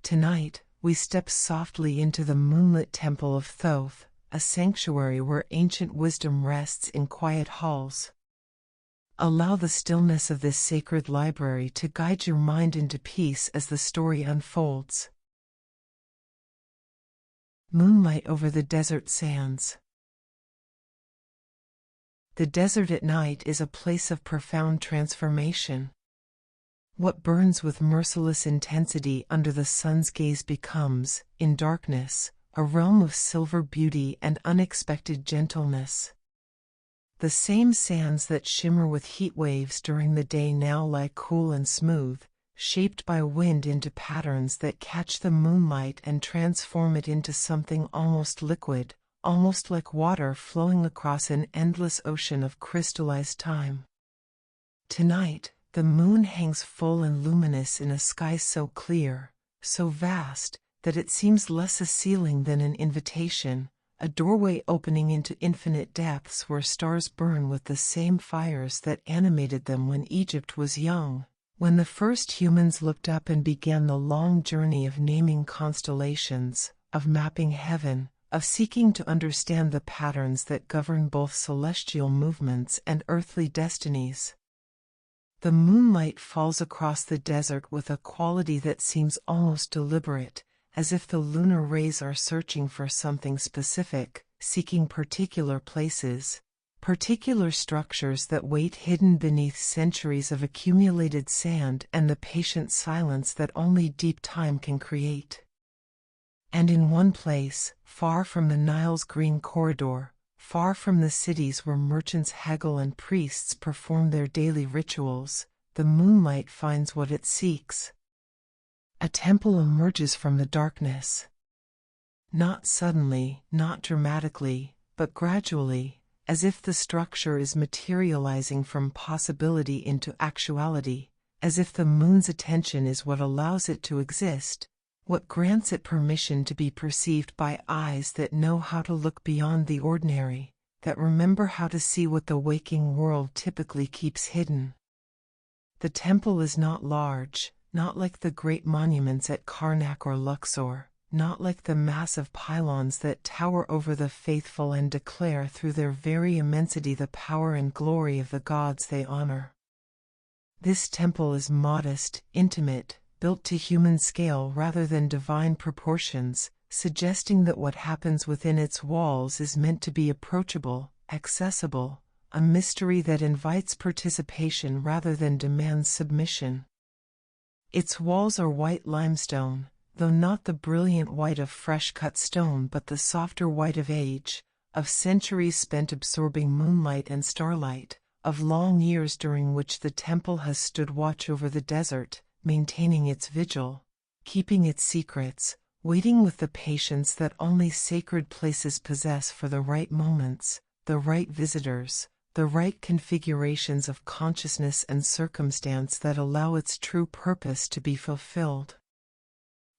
Tonight, we step softly into the moonlit temple of Thoth, a sanctuary where ancient wisdom rests in quiet halls. Allow the stillness of this sacred library to guide your mind into peace as the story unfolds. Moonlight over the desert sands. The desert at night is a place of profound transformation. What burns with merciless intensity under the sun's gaze becomes, in darkness, a realm of silver beauty and unexpected gentleness. The same sands that shimmer with heat waves during the day now lie cool and smooth, shaped by wind into patterns that catch the moonlight and transform it into something almost liquid, almost like water flowing across an endless ocean of crystallized time. Tonight, the moon hangs full and luminous in a sky so clear, so vast, that it seems less a ceiling than an invitation, a doorway opening into infinite depths where stars burn with the same fires that animated them when Egypt was young, when the first humans looked up and began the long journey of naming constellations, of mapping heaven, of seeking to understand the patterns that govern both celestial movements and earthly destinies. The moonlight falls across the desert with a quality that seems almost deliberate, as if the lunar rays are searching for something specific, seeking particular places, particular structures that wait hidden beneath centuries of accumulated sand and the patient silence that only deep time can create. And in one place, far from the Nile's green corridor, far from the cities where merchants haggle and priests perform their daily rituals, the moonlight finds what it seeks. A temple emerges from the darkness. Not suddenly, not dramatically, but gradually, as if the structure is materializing from possibility into actuality, as if the moon's attention is what allows it to exist, what grants it permission to be perceived by eyes that know how to look beyond the ordinary, that remember how to see what the waking world typically keeps hidden. The temple is not large, not like the great monuments at Karnak or Luxor, not like the massive pylons that tower over the faithful and declare through their very immensity the power and glory of the gods they honor. This temple is modest, intimate, built to human scale rather than divine proportions, suggesting that what happens within its walls is meant to be approachable, accessible, a mystery that invites participation rather than demands submission. Its walls are white limestone, though not the brilliant white of fresh-cut stone but the softer white of age, of centuries spent absorbing moonlight and starlight, of long years during which the temple has stood watch over the desert, maintaining its vigil, keeping its secrets, waiting with the patience that only sacred places possess for the right moments, the right visitors, the right configurations of consciousness and circumstance that allow its true purpose to be fulfilled.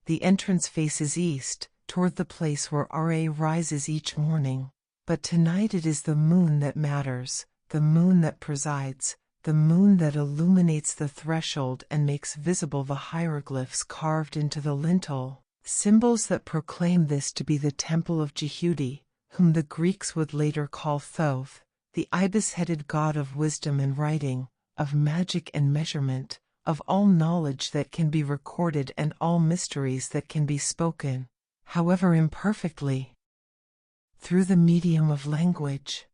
The entrance faces east, toward the place where Ra rises each morning, but tonight it is the moon that matters, the moon that presides, the moon that illuminates the threshold and makes visible the hieroglyphs carved into the lintel, symbols that proclaim this to be the temple of Jehudi, whom the Greeks would later call Thoth, the ibis-headed god of wisdom and writing, of magic and measurement, of all knowledge that can be recorded and all mysteries that can be spoken, however imperfectly, through the medium of language.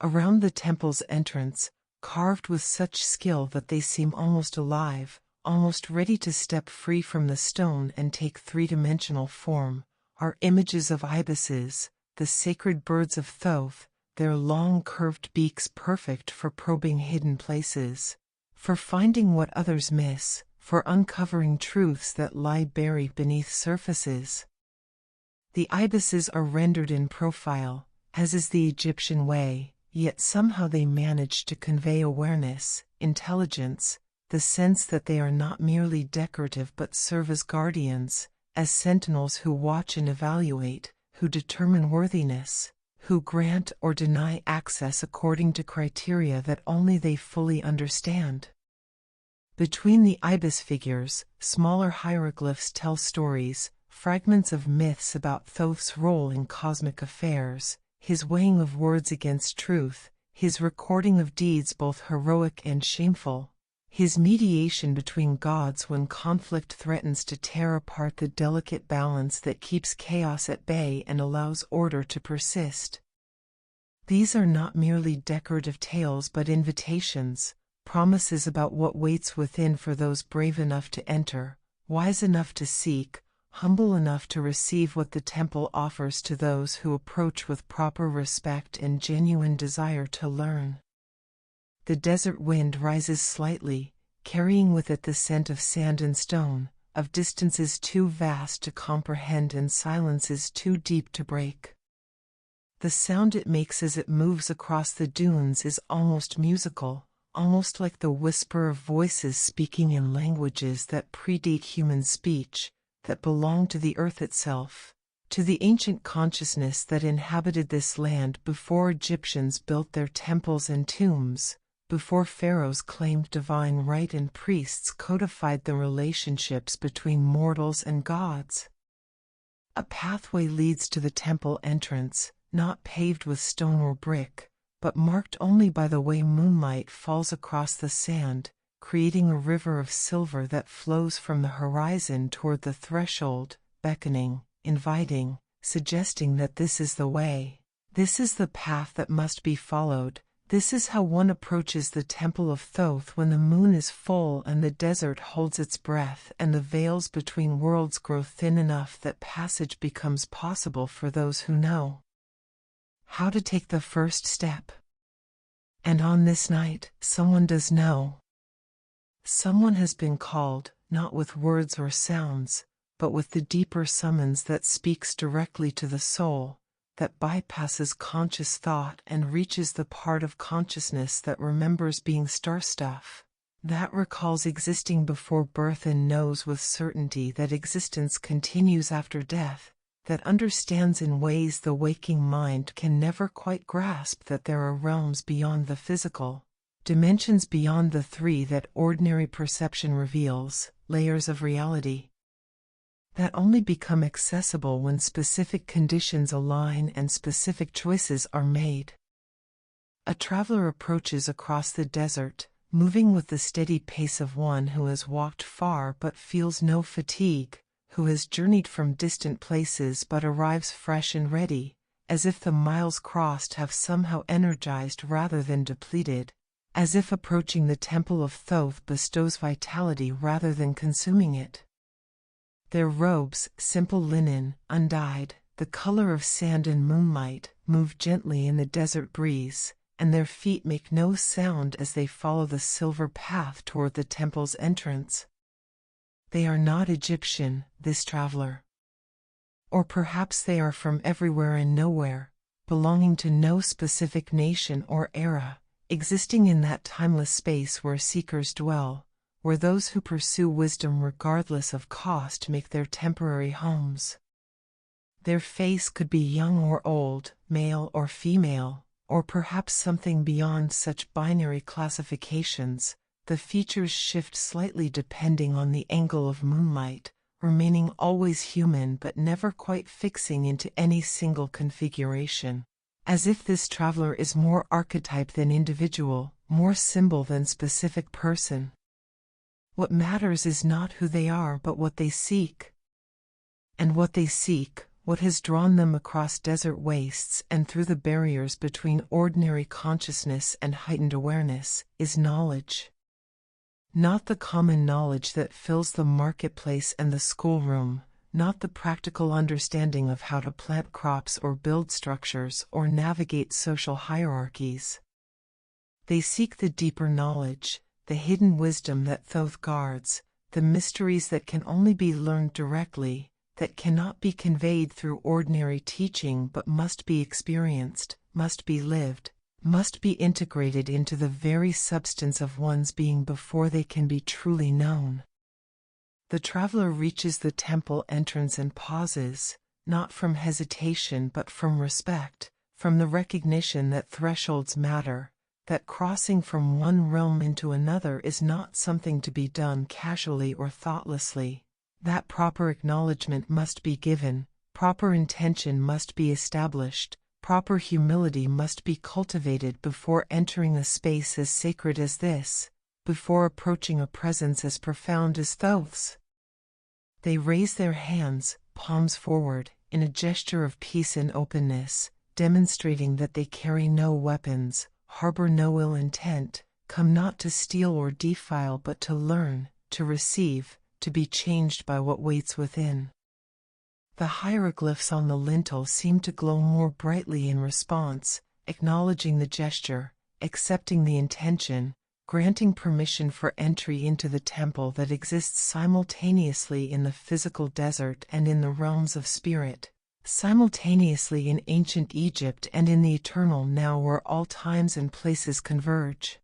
Around the temple's entrance, carved with such skill that they seem almost alive, almost ready to step free from the stone and take three-dimensional form, are images of ibises, the sacred birds of Thoth, their long curved beaks perfect for probing hidden places, for finding what others miss, for uncovering truths that lie buried beneath surfaces. The ibises are rendered in profile, as is the Egyptian way, yet somehow they manage to convey awareness, intelligence, the sense that they are not merely decorative but serve as guardians, as sentinels who watch and evaluate, who determine worthiness, who grant or deny access according to criteria that only they fully understand. Between the ibis figures, smaller hieroglyphs tell stories, fragments of myths about Thoth's role in cosmic affairs, his weighing of words against truth, his recording of deeds both heroic and shameful, his mediation between gods when conflict threatens to tear apart the delicate balance that keeps chaos at bay and allows order to persist. These are not merely decorative tales but invitations, promises about what waits within for those brave enough to enter, wise enough to seek, humble enough to receive what the temple offers to those who approach with proper respect and genuine desire to learn. The desert wind rises slightly, carrying with it the scent of sand and stone, of distances too vast to comprehend and silences too deep to break. The sound it makes as it moves across the dunes is almost musical, almost like the whisper of voices speaking in languages that predate human speech, that belong to the earth itself, to the ancient consciousness that inhabited this land before Egyptians built their temples and tombs, before pharaohs claimed divine right and priests codified the relationships between mortals and gods. A pathway leads to the temple entrance, not paved with stone or brick, but marked only by the way moonlight falls across the sand, creating a river of silver that flows from the horizon toward the threshold, beckoning, inviting, suggesting that this is the way. This is the path that must be followed. This is how one approaches the temple of Thoth when the moon is full and the desert holds its breath and the veils between worlds grow thin enough that passage becomes possible for those who know how to take the first step. And on this night, someone does know. Someone has been called, not with words or sounds, but with the deeper summons that speaks directly to the soul, that bypasses conscious thought and reaches the part of consciousness that remembers being star stuff, that recalls existing before birth and knows with certainty that existence continues after death, that understands in ways the waking mind can never quite grasp that there are realms beyond the physical, dimensions beyond the three that ordinary perception reveals, layers of reality that only become accessible when specific conditions align and specific choices are made. A traveler approaches across the desert, moving with the steady pace of one who has walked far but feels no fatigue, who has journeyed from distant places but arrives fresh and ready, as if the miles crossed have somehow energized rather than depleted, as if approaching the temple of Thoth bestows vitality rather than consuming it. Their robes, simple linen, undyed, the color of sand and moonlight, move gently in the desert breeze, and their feet make no sound as they follow the silver path toward the temple's entrance. They are not Egyptian, this traveler. Or perhaps they are from everywhere and nowhere, belonging to no specific nation or era, existing in that timeless space where seekers dwell, where those who pursue wisdom regardless of cost make their temporary homes. Their face could be young or old, male or female, or perhaps something beyond such binary classifications. The features shift slightly depending on the angle of moonlight, remaining always human but never quite fixing into any single configuration, as if this traveler is more archetype than individual, more symbol than specific person. What matters is not who they are but what they seek. And what they seek, what has drawn them across desert wastes and through the barriers between ordinary consciousness and heightened awareness, is knowledge. Not the common knowledge that fills the marketplace and the schoolroom, not the practical understanding of how to plant crops or build structures or navigate social hierarchies. They seek the deeper knowledge, the hidden wisdom that Thoth guards, the mysteries that can only be learned directly, that cannot be conveyed through ordinary teaching but must be experienced, must be lived, must be integrated into the very substance of one's being before they can be truly known. The traveler reaches the temple entrance and pauses, not from hesitation but from respect, from the recognition that thresholds matter, that crossing from one realm into another is not something to be done casually or thoughtlessly, that proper acknowledgement must be given, proper intention must be established, proper humility must be cultivated before entering a space as sacred as this, before approaching a presence as profound as Thoth's. They raise their hands, palms forward, in a gesture of peace and openness, demonstrating that they carry no weapons, harbor no ill intent, come not to steal or defile but to learn, to receive, to be changed by what waits within. The hieroglyphs on the lintel seem to glow more brightly in response, acknowledging the gesture, accepting the intention, granting permission for entry into the temple that exists simultaneously in the physical desert and in the realms of spirit, simultaneously in ancient Egypt and in the eternal now where all times and places converge.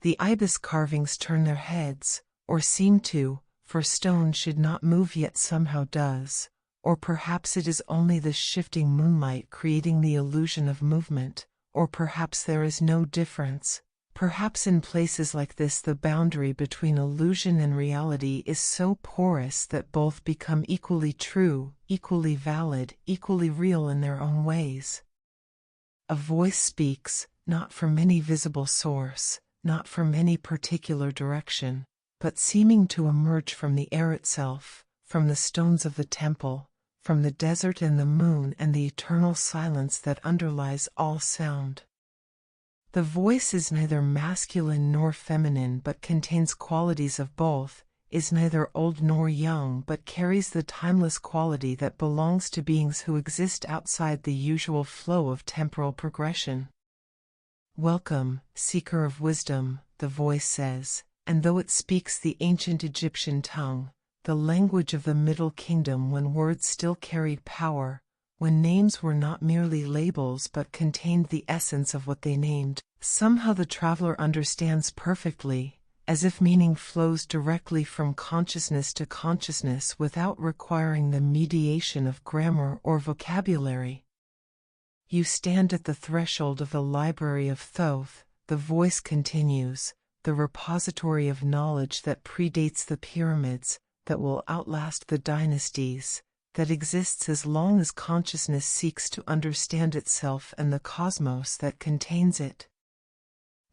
The ibis carvings turn their heads, or seem to, for stone should not move yet somehow does, or perhaps it is only the shifting moonlight creating the illusion of movement, or perhaps there is no difference. Perhaps in places like this the boundary between illusion and reality is so porous that both become equally true, equally valid, equally real in their own ways. A voice speaks, not from any visible source, not from any particular direction, but seeming to emerge from the air itself, from the stones of the temple, from the desert and the moon and the eternal silence that underlies all sound. The voice is neither masculine nor feminine but contains qualities of both, is neither old nor young but carries the timeless quality that belongs to beings who exist outside the usual flow of temporal progression. "Welcome, seeker of wisdom," the voice says, and though it speaks the ancient Egyptian tongue, the language of the Middle Kingdom when words still carried power, when names were not merely labels but contained the essence of what they named, somehow the traveler understands perfectly, as if meaning flows directly from consciousness to consciousness without requiring the mediation of grammar or vocabulary. You stand at the threshold of the library of Thoth, the voice continues, the repository of knowledge that predates the pyramids, that will outlast the dynasties, that exists as long as consciousness seeks to understand itself and the cosmos that contains it.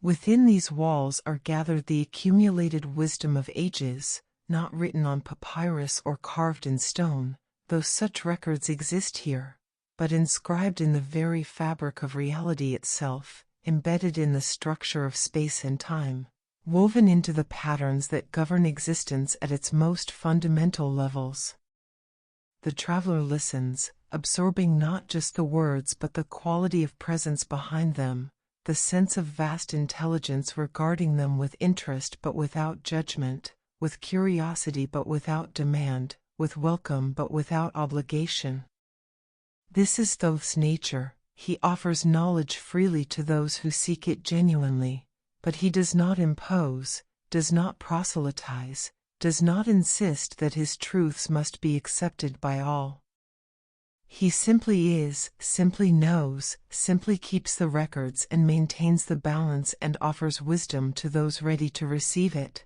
Within these walls are gathered the accumulated wisdom of ages, not written on papyrus or carved in stone, though such records exist here, but inscribed in the very fabric of reality itself, embedded in the structure of space and time, woven into the patterns that govern existence at its most fundamental levels. The traveler listens, absorbing not just the words but the quality of presence behind them, the sense of vast intelligence regarding them with interest but without judgment, with curiosity but without demand, with welcome but without obligation. This is Thoth's nature. He offers knowledge freely to those who seek it genuinely, but he does not impose, does not proselytize, does not insist that his truths must be accepted by all. He simply is, simply knows, simply keeps the records and maintains the balance and offers wisdom to those ready to receive it.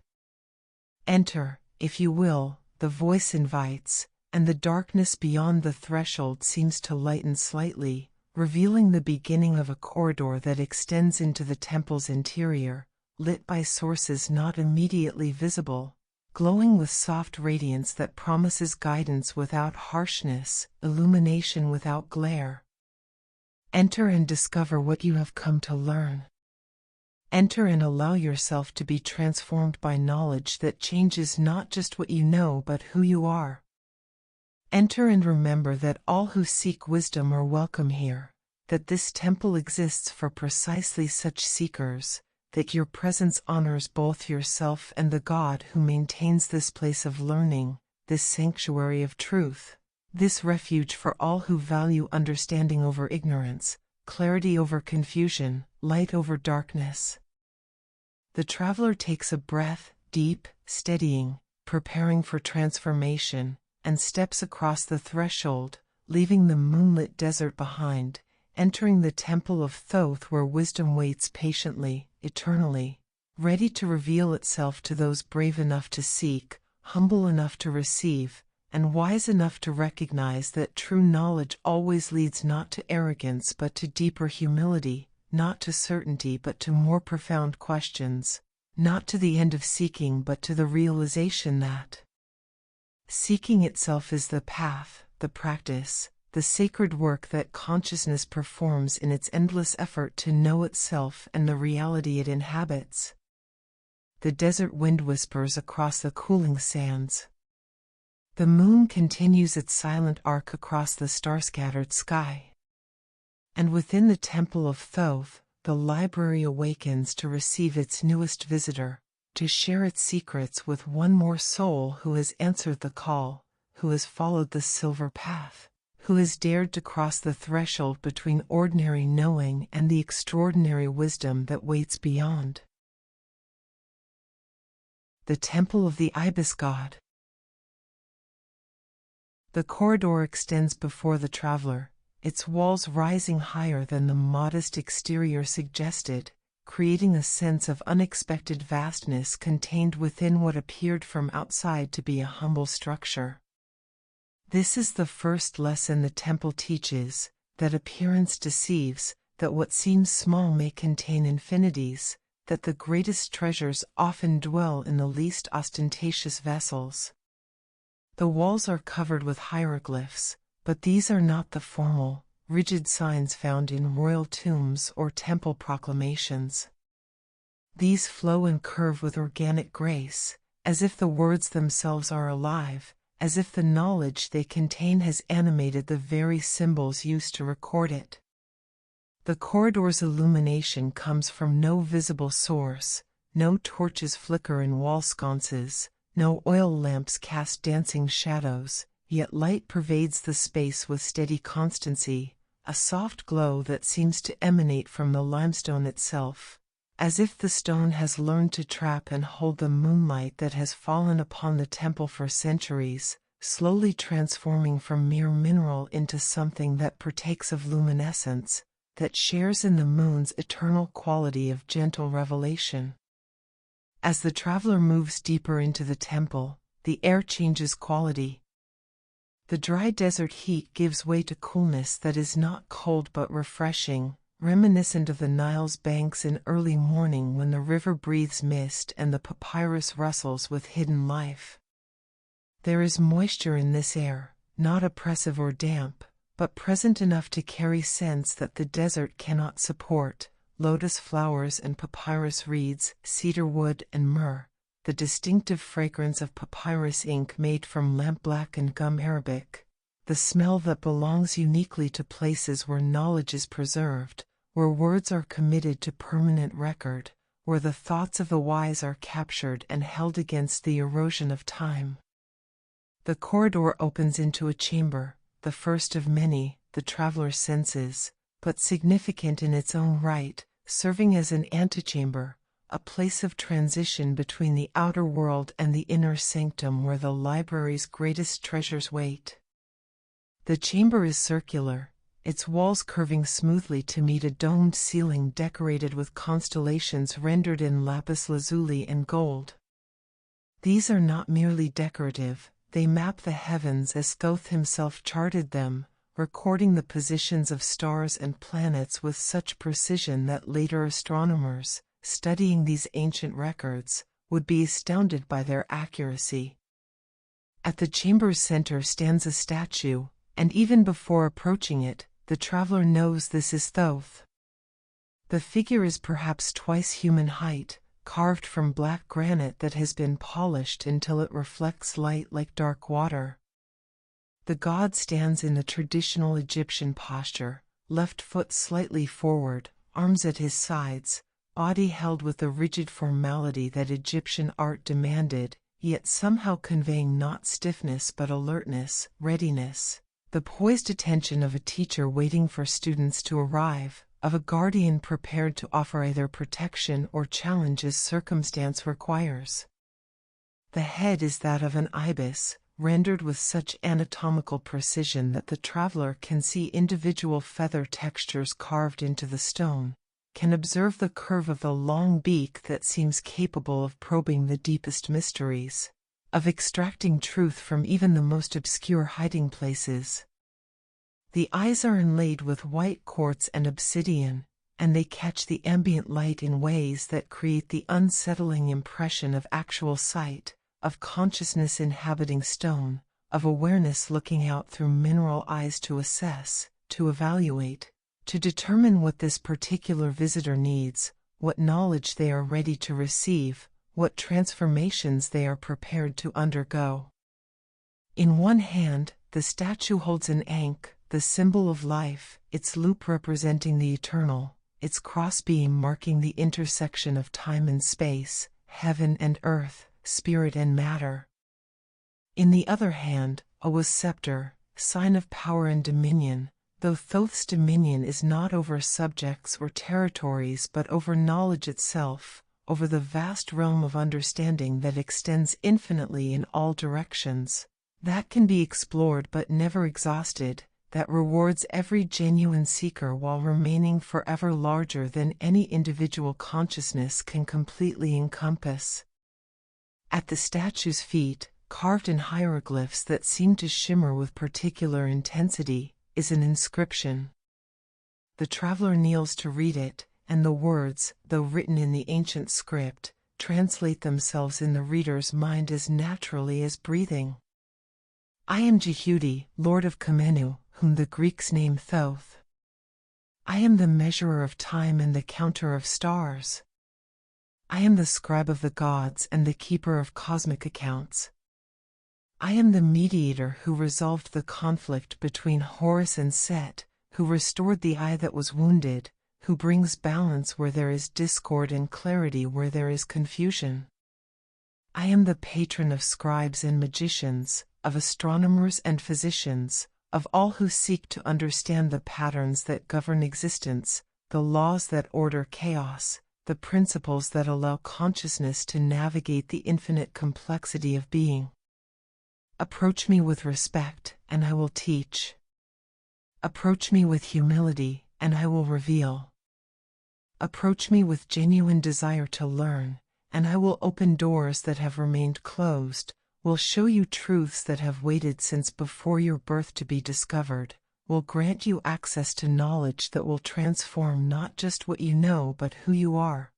Enter, if you will, the voice invites, and the darkness beyond the threshold seems to lighten slightly, revealing the beginning of a corridor that extends into the temple's interior, lit by sources not immediately visible, glowing with soft radiance that promises guidance without harshness, illumination without glare. Enter and discover what you have come to learn. Enter and allow yourself to be transformed by knowledge that changes not just what you know but who you are. Enter and remember that all who seek wisdom are welcome here, that this temple exists for precisely such seekers, that your presence honors both yourself and the God who maintains this place of learning, this sanctuary of truth, this refuge for all who value understanding over ignorance, clarity over confusion, light over darkness. The traveler takes a breath, deep, steadying, preparing for transformation, and steps across the threshold, leaving the moonlit desert behind, entering the temple of Thoth where wisdom waits patiently, eternally, ready to reveal itself to those brave enough to seek, humble enough to receive, and wise enough to recognize that true knowledge always leads not to arrogance but to deeper humility, not to certainty but to more profound questions, not to the end of seeking but to the realization that seeking itself is the path, the practice, the sacred work that consciousness performs in its endless effort to know itself and the reality it inhabits. The desert wind whispers across the cooling sands. The moon continues its silent arc across the star-scattered sky. And within the temple of Thoth, the library awakens to receive its newest visitor, to share its secrets with one more soul who has answered the call, who has followed the silver path, who has dared to cross the threshold between ordinary knowing and the extraordinary wisdom that waits beyond. The Temple of the Ibis God. The corridor extends before the traveler, its walls rising higher than the modest exterior suggested, creating a sense of unexpected vastness contained within what appeared from outside to be a humble structure. This is the first lesson the temple teaches, that appearance deceives, that what seems small may contain infinities, that the greatest treasures often dwell in the least ostentatious vessels. The walls are covered with hieroglyphs, but these are not the formal, rigid signs found in royal tombs or temple proclamations. These flow and curve with organic grace, as if the words themselves are alive, as if the knowledge they contain has animated the very symbols used to record it. The corridor's illumination comes from no visible source, no torches flicker in wall sconces, no oil lamps cast dancing shadows, yet light pervades the space with steady constancy, a soft glow that seems to emanate from the limestone itself, as if the stone has learned to trap and hold the moonlight that has fallen upon the temple for centuries, slowly transforming from mere mineral into something that partakes of luminescence, that shares in the moon's eternal quality of gentle revelation. As the traveler moves deeper into the temple, the air changes quality. The dry desert heat gives way to coolness that is not cold but refreshing, reminiscent of the Nile's banks in early morning when the river breathes mist and the papyrus rustles with hidden life. There is moisture in this air, not oppressive or damp, but present enough to carry scents that the desert cannot support: lotus flowers and papyrus reeds, cedar wood and myrrh, the distinctive fragrance of papyrus ink made from lampblack and gum arabic, the smell that belongs uniquely to places where knowledge is preserved, where words are committed to permanent record, where the thoughts of the wise are captured and held against the erosion of time. The corridor opens into a chamber, the first of many, the traveler senses, but significant in its own right, serving as an antechamber, a place of transition between the outer world and the inner sanctum where the library's greatest treasures wait. The chamber is circular, its walls curving smoothly to meet a domed ceiling decorated with constellations rendered in lapis lazuli and gold. These are not merely decorative, they map the heavens as Thoth himself charted them, recording the positions of stars and planets with such precision that later astronomers, studying these ancient records, would be astounded by their accuracy. At the chamber's center stands a statue, and even before approaching it, the traveler knows this is Thoth. The figure is perhaps twice human height, carved from black granite that has been polished until it reflects light like dark water. The god stands in the traditional Egyptian posture, left foot slightly forward, arms at his sides, body held with the rigid formality that Egyptian art demanded, yet somehow conveying not stiffness but alertness, readiness, the poised attention of a teacher waiting for students to arrive, of a guardian prepared to offer either protection or challenge as circumstance requires. The head is that of an ibis, rendered with such anatomical precision that the traveler can see individual feather textures carved into the stone, can observe the curve of the long beak that seems capable of probing the deepest mysteries, of extracting truth from even the most obscure hiding places. The eyes are inlaid with white quartz and obsidian, and they catch the ambient light in ways that create the unsettling impression of actual sight, of consciousness inhabiting stone, of awareness looking out through mineral eyes to assess, to evaluate, to determine what this particular visitor needs, what knowledge they are ready to receive, what transformations they are prepared to undergo. In one hand, the statue holds an ankh, the symbol of life, its loop representing the eternal, its crossbeam marking the intersection of time and space, heaven and earth, spirit and matter. In the other hand, a scepter, sign of power and dominion, though Thoth's dominion is not over subjects or territories but over knowledge itself, over the vast realm of understanding that extends infinitely in all directions, that can be explored but never exhausted, that rewards every genuine seeker while remaining forever larger than any individual consciousness can completely encompass. At the statue's feet, carved in hieroglyphs that seem to shimmer with particular intensity, is an inscription. The traveler kneels to read it, and the words, though written in the ancient script, translate themselves in the reader's mind as naturally as breathing. I am Jehudi, Lord of Kamenu, whom the Greeks name Thoth. I am the measurer of time and the counter of stars. I am the scribe of the gods and the keeper of cosmic accounts. I am the mediator who resolved the conflict between Horus and Set, who restored the eye that was wounded, who brings balance where there is discord and clarity where there is confusion. I am the patron of scribes and magicians, of astronomers and physicians, of all who seek to understand the patterns that govern existence, the laws that order chaos, the principles that allow consciousness to navigate the infinite complexity of being. Approach me with respect, and I will teach. Approach me with humility, and I will reveal. Approach me with genuine desire to learn, and I will open doors that have remained closed, will show you truths that have waited since before your birth to be discovered, will grant you access to knowledge that will transform not just what you know but who you are.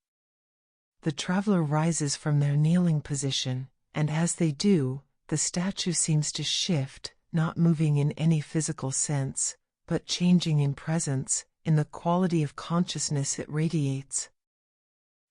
The traveler rises from their kneeling position, and as they do, the statue seems to shift, not moving in any physical sense, but changing in presence, in the quality of consciousness it radiates.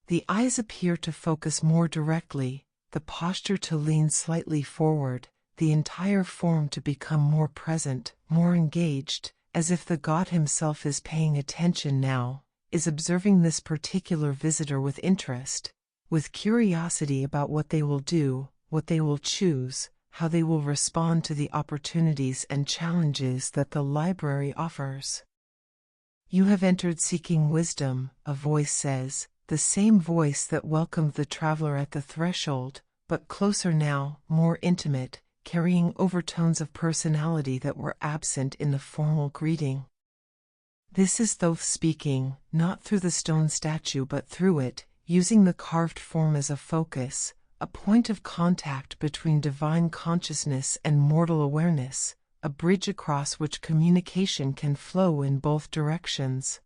The eyes appear to focus more directly, the posture to lean slightly forward, the entire form to become more present, more engaged, as if the god himself is paying attention now, is observing this particular visitor with interest, with curiosity about what they will do, what they will choose, how they will respond to the opportunities and challenges that the library offers. You have entered seeking wisdom, a voice says, the same voice that welcomed the traveler at the threshold, but closer now, more intimate, carrying overtones of personality that were absent in the formal greeting. This is Thoth speaking, not through the stone statue but through it, using the carved form as a focus, a point of contact between divine consciousness and mortal awareness, a bridge across which communication can flow in both directions.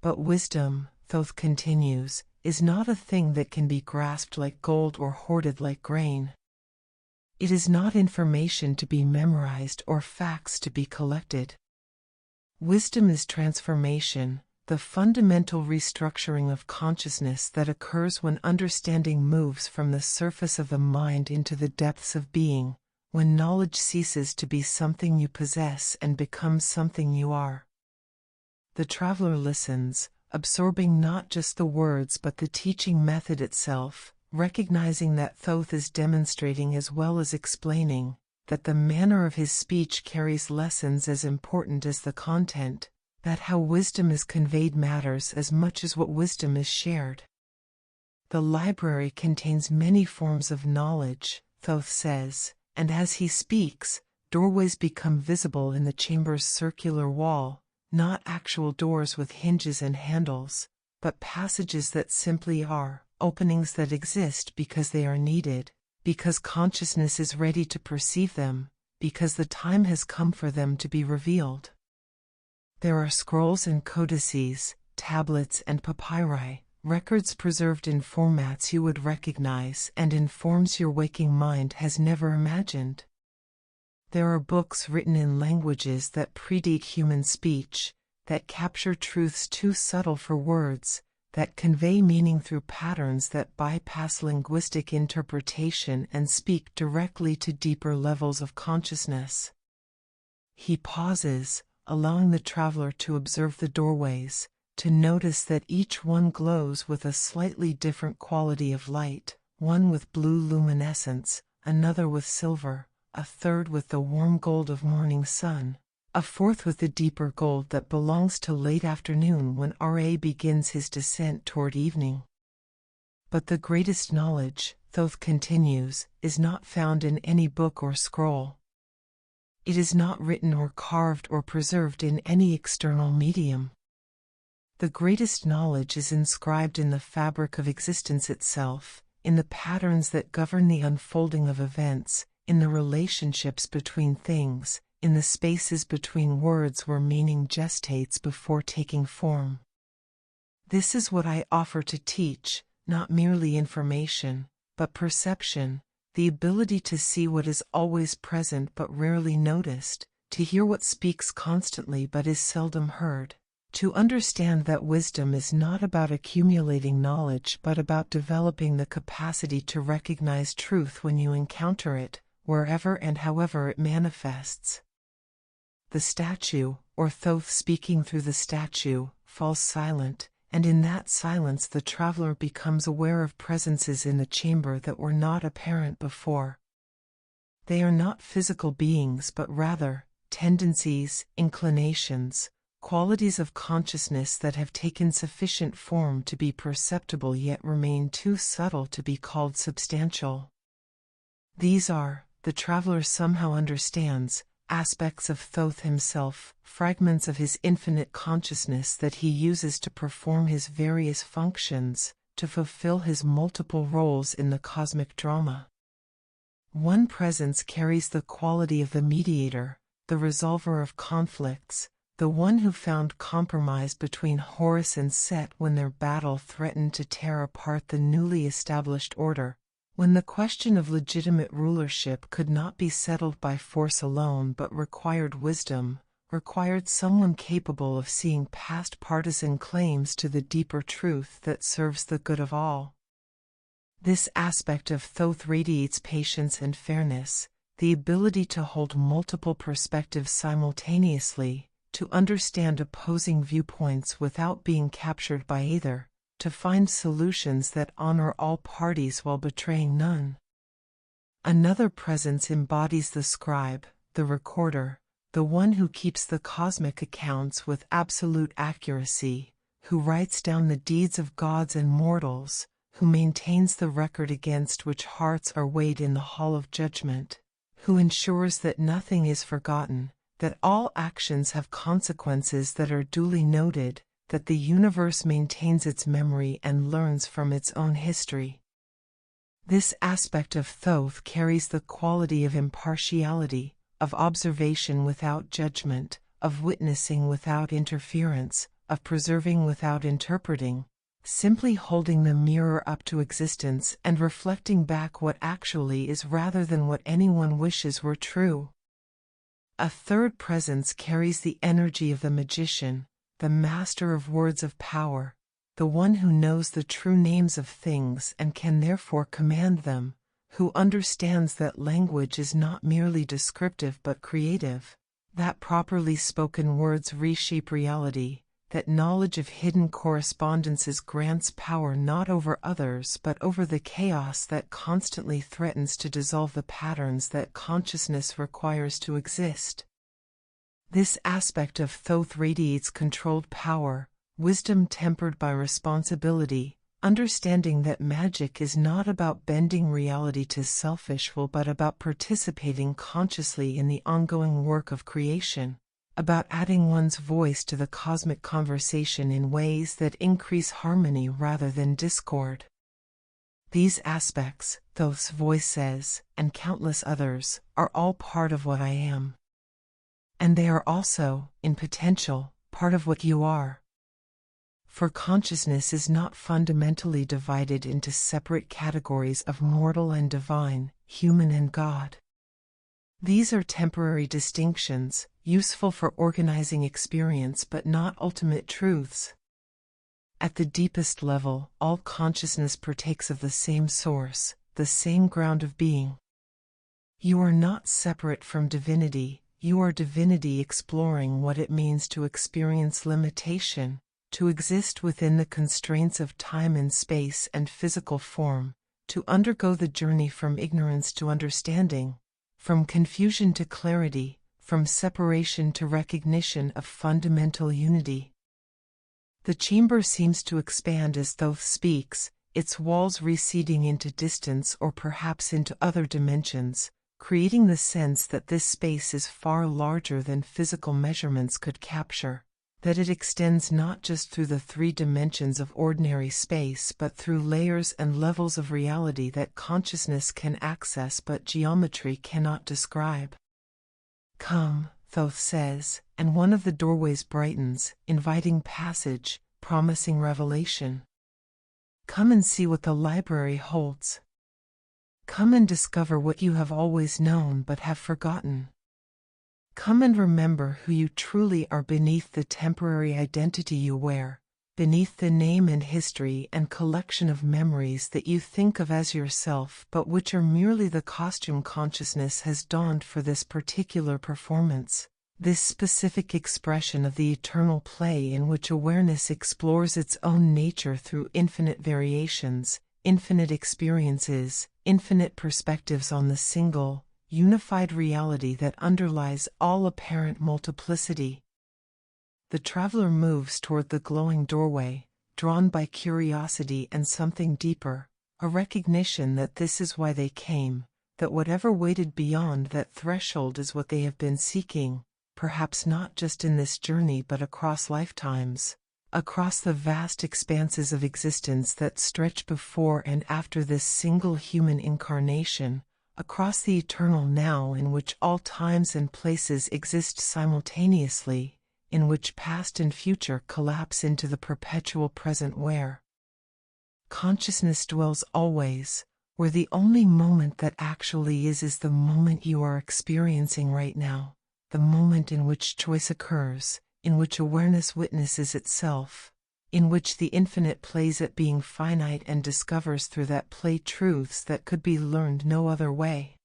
But wisdom, Thoth continues, is not a thing that can be grasped like gold or hoarded like grain. It is not information to be memorized or facts to be collected. Wisdom is transformation, the fundamental restructuring of consciousness that occurs when understanding moves from the surface of the mind into the depths of being, when knowledge ceases to be something you possess and becomes something you are. The traveler listens, absorbing not just the words but the teaching method itself, recognizing that Thoth is demonstrating as well as explaining, that the manner of his speech carries lessons as important as the content, that how wisdom is conveyed matters as much as what wisdom is shared. The library contains many forms of knowledge, Thoth says, and as he speaks, doorways become visible in the chamber's circular wall, not actual doors with hinges and handles, but passages that simply are, openings that exist because they are needed, because consciousness is ready to perceive them, because the time has come for them to be revealed. There are scrolls and codices, tablets and papyri, records preserved in formats you would recognize and in forms your waking mind has never imagined. There are books written in languages that predate human speech, that capture truths too subtle for words, that convey meaning through patterns that bypass linguistic interpretation and speak directly to deeper levels of consciousness. He pauses, allowing the traveler to observe the doorways, to notice that each one glows with a slightly different quality of light, one with blue luminescence, another with silver, a third with the warm gold of morning sun, a fourth with the deeper gold that belongs to late afternoon when Ra begins his descent toward evening. But the greatest knowledge, Thoth continues, is not found in any book or scroll. It is not written or carved or preserved in any external medium. The greatest knowledge is inscribed in the fabric of existence itself, in the patterns that govern the unfolding of events, in the relationships between things, in the spaces between words where meaning gestates before taking form. This is what I offer to teach, not merely information, but perception, the ability to see what is always present but rarely noticed, to hear what speaks constantly but is seldom heard, to understand that wisdom is not about accumulating knowledge but about developing the capacity to recognize truth when you encounter it, wherever and however it manifests. The statue, or Thoth speaking through the statue, falls silent, and in that silence the traveler becomes aware of presences in the chamber that were not apparent before. They are not physical beings but rather, tendencies, inclinations, qualities of consciousness that have taken sufficient form to be perceptible yet remain too subtle to be called substantial. These are, the traveler somehow understands, aspects of Thoth himself, fragments of his infinite consciousness that he uses to perform his various functions, to fulfill his multiple roles in the cosmic drama. One presence carries the quality of the mediator, the resolver of conflicts, the one who found compromise between Horus and Set when their battle threatened to tear apart the newly established order, when the question of legitimate rulership could not be settled by force alone but required wisdom, required someone capable of seeing past partisan claims to the deeper truth that serves the good of all. This aspect of Thoth radiates patience and fairness, the ability to hold multiple perspectives simultaneously, to understand opposing viewpoints without being captured by either, to find solutions that honor all parties while betraying none. Another presence embodies the scribe, the recorder, the one who keeps the cosmic accounts with absolute accuracy, who writes down the deeds of gods and mortals, who maintains the record against which hearts are weighed in the hall of judgment, who ensures that nothing is forgotten, that all actions have consequences that are duly noted, that the universe maintains its memory and learns from its own history. This aspect of Thoth carries the quality of impartiality, of observation without judgment, of witnessing without interference, of preserving without interpreting, simply holding the mirror up to existence and reflecting back what actually is rather than what anyone wishes were true. A third presence carries the energy of the magician, the master of words of power, the one who knows the true names of things and can therefore command them, who understands that language is not merely descriptive but creative, that properly spoken words reshape reality, that knowledge of hidden correspondences grants power not over others but over the chaos that constantly threatens to dissolve the patterns that consciousness requires to exist. This aspect of Thoth radiates controlled power, wisdom tempered by responsibility, understanding that magic is not about bending reality to selfish will but about participating consciously in the ongoing work of creation, about adding one's voice to the cosmic conversation in ways that increase harmony rather than discord. These aspects, Thoth's voice says, and countless others, are all part of what I am. And they are also, in potential, part of what you are. For consciousness is not fundamentally divided into separate categories of mortal and divine, human and God. These are temporary distinctions, useful for organizing experience but not ultimate truths. At the deepest level, all consciousness partakes of the same source, the same ground of being. You are not separate from divinity, you are divinity exploring what it means to experience limitation, to exist within the constraints of time and space and physical form, to undergo the journey from ignorance to understanding, from confusion to clarity, from separation to recognition of fundamental unity. The chamber seems to expand as Thoth speaks, its walls receding into distance or perhaps into other dimensions, creating the sense that this space is far larger than physical measurements could capture, that it extends not just through the 3 dimensions of ordinary space but through layers and levels of reality that consciousness can access but geometry cannot describe. Come, Thoth says, and one of the doorways brightens, inviting passage, promising revelation. Come and see what the library holds. Come and discover what you have always known but have forgotten. Come and remember who you truly are beneath the temporary identity you wear, beneath the name and history and collection of memories that you think of as yourself but which are merely the costume consciousness has donned for this particular performance, this specific expression of the eternal play in which awareness explores its own nature through infinite variations, infinite experiences, infinite perspectives on the single, unified reality that underlies all apparent multiplicity. The traveler moves toward the glowing doorway, drawn by curiosity and something deeper, a recognition that this is why they came, that whatever waited beyond that threshold is what they have been seeking, perhaps not just in this journey but across lifetimes, across the vast expanses of existence that stretch before and after this single human incarnation, across the eternal now in which all times and places exist simultaneously, in which past and future collapse into the perpetual present where consciousness dwells always, where the only moment that actually is the moment you are experiencing right now, the moment in which choice occurs, in which awareness witnesses itself, in which the infinite plays at being finite and discovers through that play truths that could be learned no other way.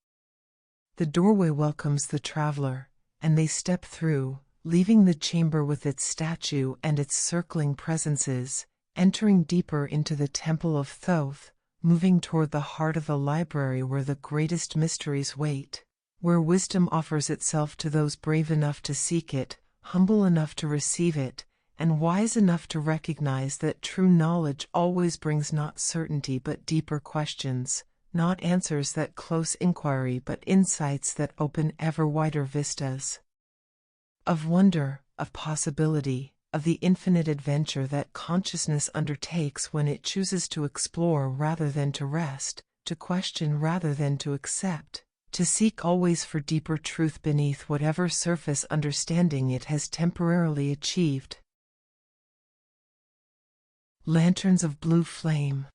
The doorway welcomes the traveler, and they step through, leaving the chamber with its statue and its circling presences, entering deeper into the temple of Thoth, moving toward the heart of the library where the greatest mysteries wait, where wisdom offers itself to those brave enough to seek it, humble enough to receive it, and wise enough to recognize that true knowledge always brings not certainty but deeper questions, not answers that close inquiry but insights that open ever wider vistas of wonder, of possibility, of the infinite adventure that consciousness undertakes when it chooses to explore rather than to rest, to question rather than to accept, to seek always for deeper truth beneath whatever surface understanding it has temporarily achieved. Lanterns of blue flame.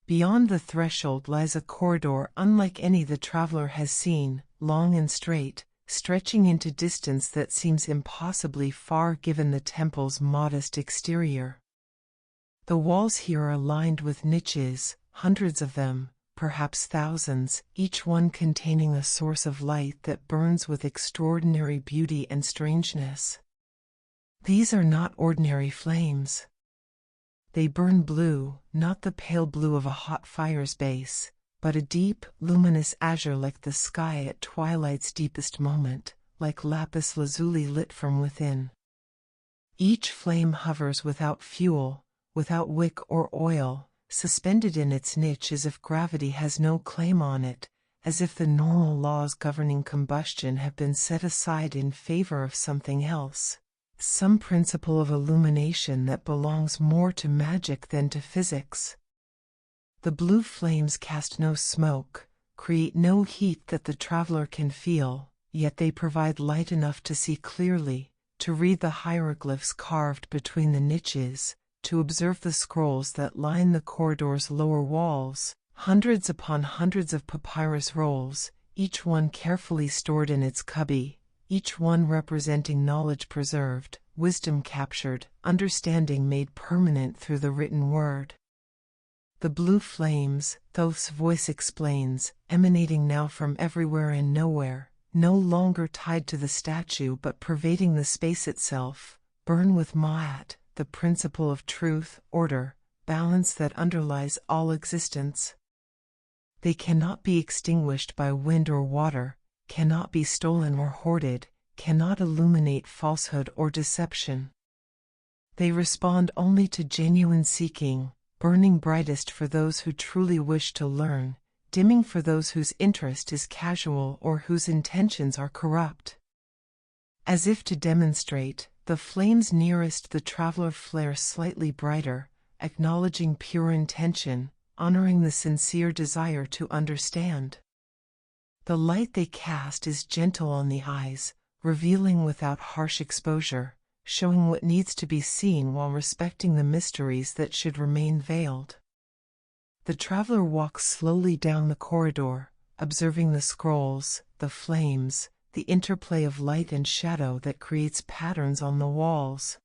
Beyond the threshold lies a corridor unlike any the traveler has seen, long and straight, stretching into distance that seems impossibly far given the temple's modest exterior. The walls here are lined with niches, hundreds of them, perhaps thousands, each one containing a source of light that burns with extraordinary beauty and strangeness. These are not ordinary flames. They burn blue, not the pale blue of a hot fire's base, but a deep, luminous azure like the sky at twilight's deepest moment, like lapis lazuli lit from within. Each flame hovers without fuel, without wick or oil, suspended in its niche as if gravity has no claim on it, as if the normal laws governing combustion have been set aside in favor of something else, some principle of illumination that belongs more to magic than to physics. The blue flames cast no smoke, create no heat that the traveler can feel, yet they provide light enough to see clearly, to read the hieroglyphs carved between the niches, to observe the scrolls that line the corridor's lower walls, hundreds upon hundreds of papyrus rolls, each one carefully stored in its cubby, each one representing knowledge preserved, wisdom captured, understanding made permanent through the written word. The blue flames, Thoth's voice explains, emanating now from everywhere and nowhere, no longer tied to the statue but pervading the space itself, burn with Ma'at, the principle of truth, order, balance that underlies all existence. They cannot be extinguished by wind or water, cannot be stolen or hoarded, cannot illuminate falsehood or deception. They respond only to genuine seeking, burning brightest for those who truly wish to learn, dimming for those whose interest is casual or whose intentions are corrupt. As if to demonstrate, the flames nearest the traveler flare slightly brighter, acknowledging pure intention, honoring the sincere desire to understand. The light they cast is gentle on the eyes, revealing without harsh exposure, showing what needs to be seen while respecting the mysteries that should remain veiled. The traveler walks slowly down the corridor, observing the scrolls, the flames, the interplay of light and shadow that creates patterns on the walls.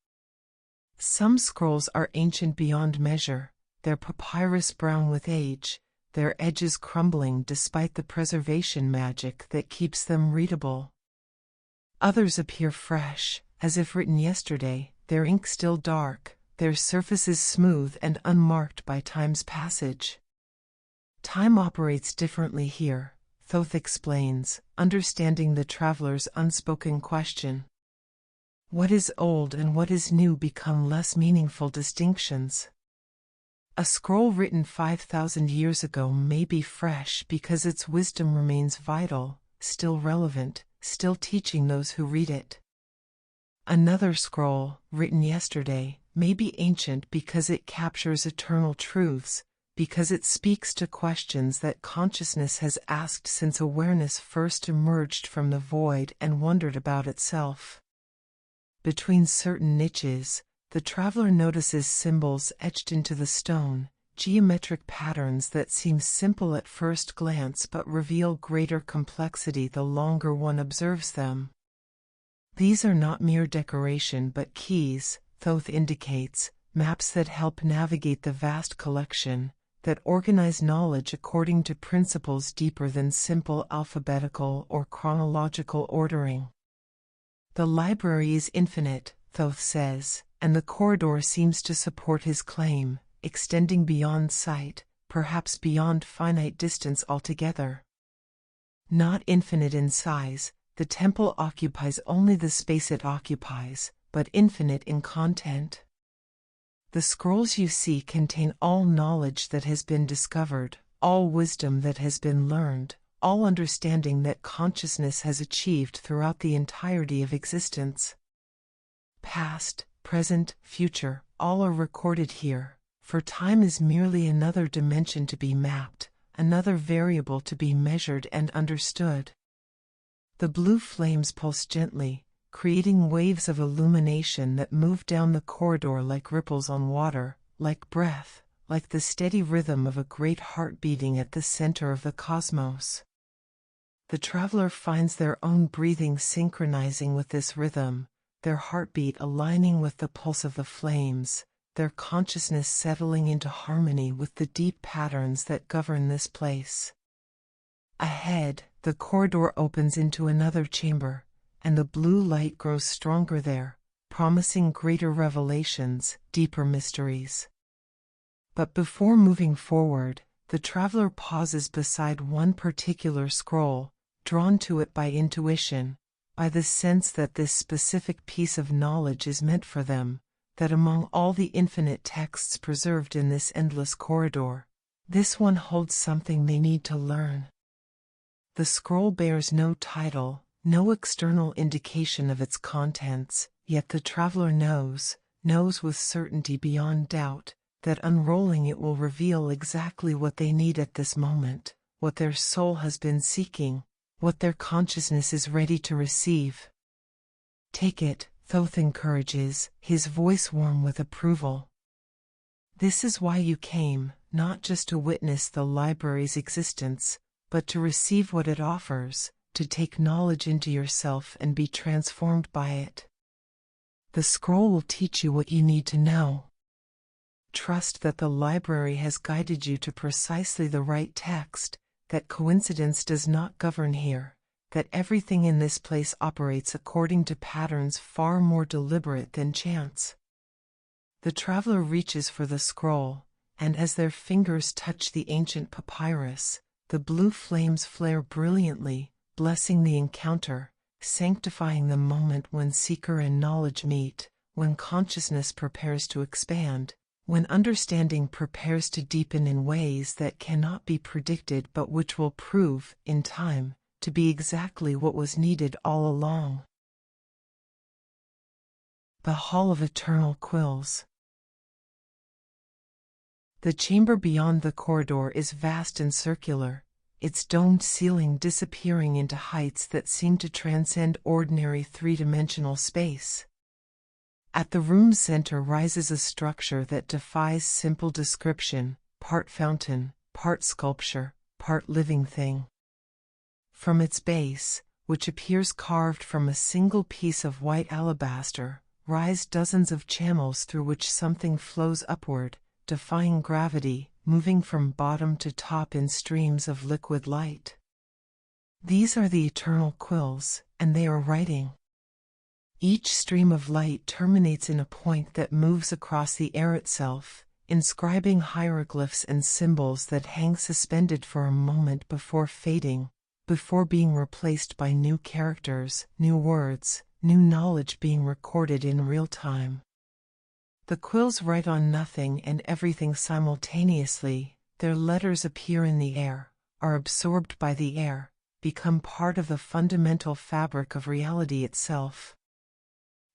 Some scrolls are ancient beyond measure, their papyrus brown with age, their edges crumbling despite the preservation magic that keeps them readable. Others appear fresh, as if written yesterday, their ink still dark, their surfaces smooth and unmarked by time's passage. Time operates differently here, Thoth explains, understanding the traveler's unspoken question. What is old and what is new become less meaningful distinctions. A scroll written 5,000 years ago may be fresh because its wisdom remains vital, still relevant, still teaching those who read it. Another scroll, written yesterday, may be ancient because it captures eternal truths, because it speaks to questions that consciousness has asked since awareness first emerged from the void and wondered about itself. Between certain niches, the traveler notices symbols etched into the stone, geometric patterns that seem simple at first glance but reveal greater complexity the longer one observes them. These are not mere decoration but keys, Thoth indicates, maps that help navigate the vast collection, that organize knowledge according to principles deeper than simple alphabetical or chronological ordering. The library is infinite, Thoth says, and the corridor seems to support his claim, extending beyond sight, perhaps beyond finite distance altogether. Not infinite in size, the temple occupies only the space it occupies, but infinite in content. The scrolls you see contain all knowledge that has been discovered, all wisdom that has been learned, all understanding that consciousness has achieved throughout the entirety of existence. Past, present, future, all are recorded here, for time is merely another dimension to be mapped, another variable to be measured and understood. The blue flames pulse gently, creating waves of illumination that move down the corridor like ripples on water, like breath, like the steady rhythm of a great heart beating at the center of the cosmos. The traveler finds their own breathing synchronizing with this rhythm, their heartbeat aligning with the pulse of the flames, their consciousness settling into harmony with the deep patterns that govern this place. Ahead, the corridor opens into another chamber, and the blue light grows stronger there, promising greater revelations, deeper mysteries. But before moving forward, the traveler pauses beside one particular scroll, drawn to it by intuition, by the sense that this specific piece of knowledge is meant for them, that among all the infinite texts preserved in this endless corridor, this one holds something they need to learn. The scroll bears no title, no external indication of its contents, yet the traveler knows with certainty beyond doubt, that unrolling it will reveal exactly what they need at this moment, what their soul has been seeking, what their consciousness is ready to receive. Take it, Thoth encourages, his voice warm with approval. This is why you came, not just to witness the library's existence, but to receive what it offers, to take knowledge into yourself and be transformed by it. The scroll will teach you what you need to know. Trust that the library has guided you to precisely the right text, that coincidence does not govern here, that everything in this place operates according to patterns far more deliberate than chance. The traveler reaches for the scroll, and as their fingers touch the ancient papyrus, the blue flames flare brilliantly, blessing the encounter, sanctifying the moment when seeker and knowledge meet, when consciousness prepares to expand, when understanding prepares to deepen in ways that cannot be predicted but which will prove, in time, to be exactly what was needed all along. The Hall of Eternal Quills. The chamber beyond the corridor is vast and circular, its domed ceiling disappearing into heights that seem to transcend ordinary three-dimensional space. At the room's center rises a structure that defies simple description, part fountain, part sculpture, part living thing. From its base, which appears carved from a single piece of white alabaster, rise dozens of channels through which something flows upward, defying gravity, moving from bottom to top in streams of liquid light. These are the eternal quills, and they are writing. Each stream of light terminates in a point that moves across the air itself, inscribing hieroglyphs and symbols that hang suspended for a moment before fading, before being replaced by new characters, new words, new knowledge being recorded in real time. The quills write on nothing and everything simultaneously. Their letters appear in the air, are absorbed by the air, become part of the fundamental fabric of reality itself.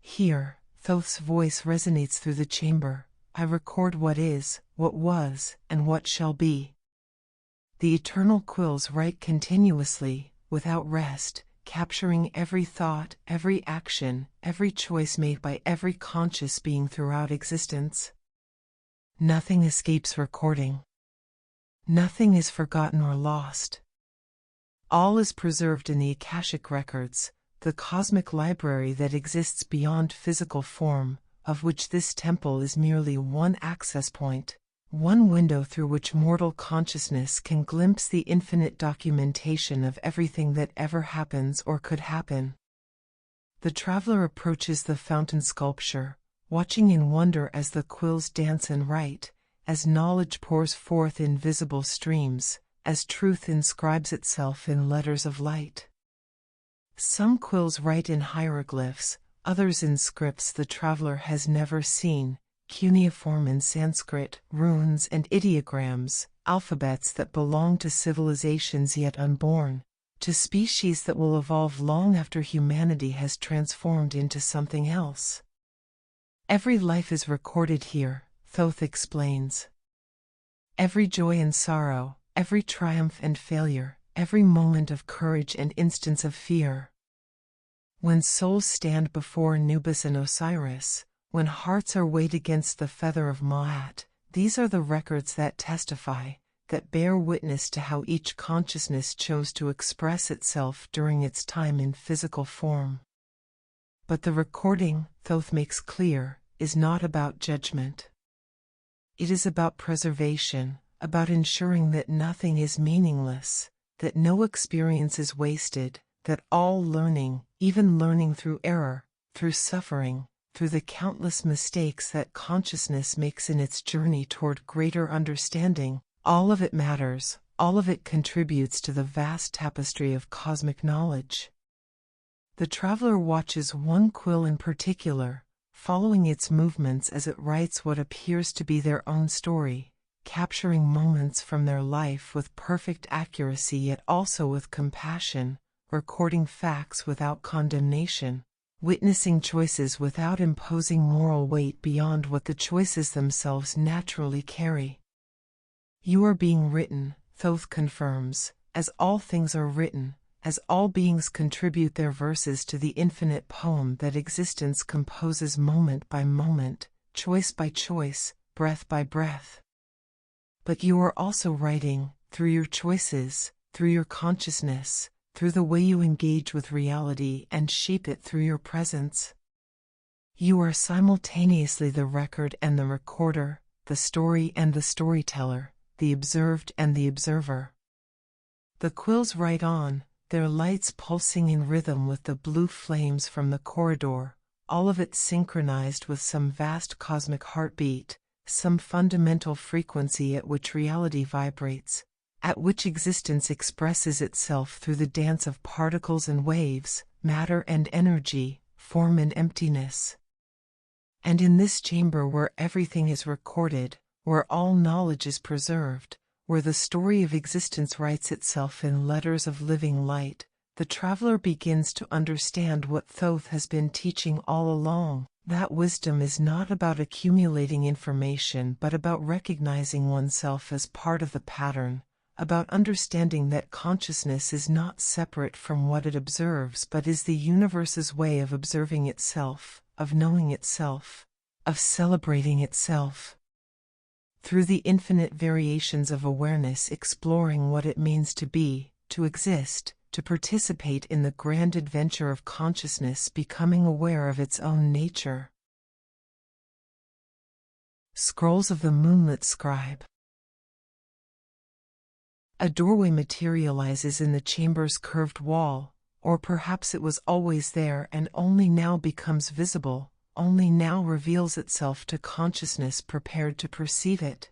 Here, Thoth's voice resonates through the chamber. I record what is, what was, and what shall be. The eternal quills write continuously, without rest, capturing every thought, every action, every choice made by every conscious being throughout existence. Nothing escapes recording. Nothing is forgotten or lost. All is preserved in the Akashic records, the cosmic library that exists beyond physical form, of which this temple is merely one access point, one window through which mortal consciousness can glimpse the infinite documentation of everything that ever happens or could happen. The traveler approaches the fountain sculpture, watching in wonder as the quills dance and write, as knowledge pours forth in visible streams, as truth inscribes itself in letters of light. Some quills write in hieroglyphs, others in scripts the traveler has never seen, cuneiform in Sanskrit, runes and ideograms, alphabets that belong to civilizations yet unborn, to species that will evolve long after humanity has transformed into something else. Every life is recorded here, Thoth explains. Every joy and sorrow, every triumph and failure, every moment of courage and instance of fear. When souls stand before Anubis and Osiris, when hearts are weighed against the feather of Ma'at, these are the records that testify, that bear witness to how each consciousness chose to express itself during its time in physical form. But the recording, Thoth makes clear, is not about judgment. It is about preservation, about ensuring that nothing is meaningless, that no experience is wasted, that all learning, even learning through error, through suffering, through the countless mistakes that consciousness makes in its journey toward greater understanding, all of it matters, all of it contributes to the vast tapestry of cosmic knowledge. The traveler watches one quill in particular, following its movements as it writes what appears to be their own story, capturing moments from their life with perfect accuracy yet also with compassion, recording facts without condemnation, witnessing choices without imposing moral weight beyond what the choices themselves naturally carry. You are being written, Thoth confirms, as all things are written, as all beings contribute their verses to the infinite poem that existence composes moment by moment, choice by choice, breath by breath. But you are also writing, through your choices, through your consciousness, through the way you engage with reality and shape it through your presence. You are simultaneously the record and the recorder, the story and the storyteller, the observed and the observer. The quills write on, their lights pulsing in rhythm with the blue flames from the corridor, all of it synchronized with some vast cosmic heartbeat, some fundamental frequency at which reality vibrates, at which existence expresses itself through the dance of particles and waves, matter and energy, form and emptiness. And in this chamber where everything is recorded, where all knowledge is preserved, where the story of existence writes itself in letters of living light, the traveler begins to understand what Thoth has been teaching all along, that wisdom is not about accumulating information but about recognizing oneself as part of the pattern, about understanding that consciousness is not separate from what it observes but is the universe's way of observing itself, of knowing itself, of celebrating itself. Through the infinite variations of awareness exploring what it means to be, to exist, to participate in the grand adventure of consciousness becoming aware of its own nature. Scrolls of the Moonlit Scribe. A doorway materializes in the chamber's curved wall, or perhaps it was always there and only now becomes visible, only now reveals itself to consciousness prepared to perceive it.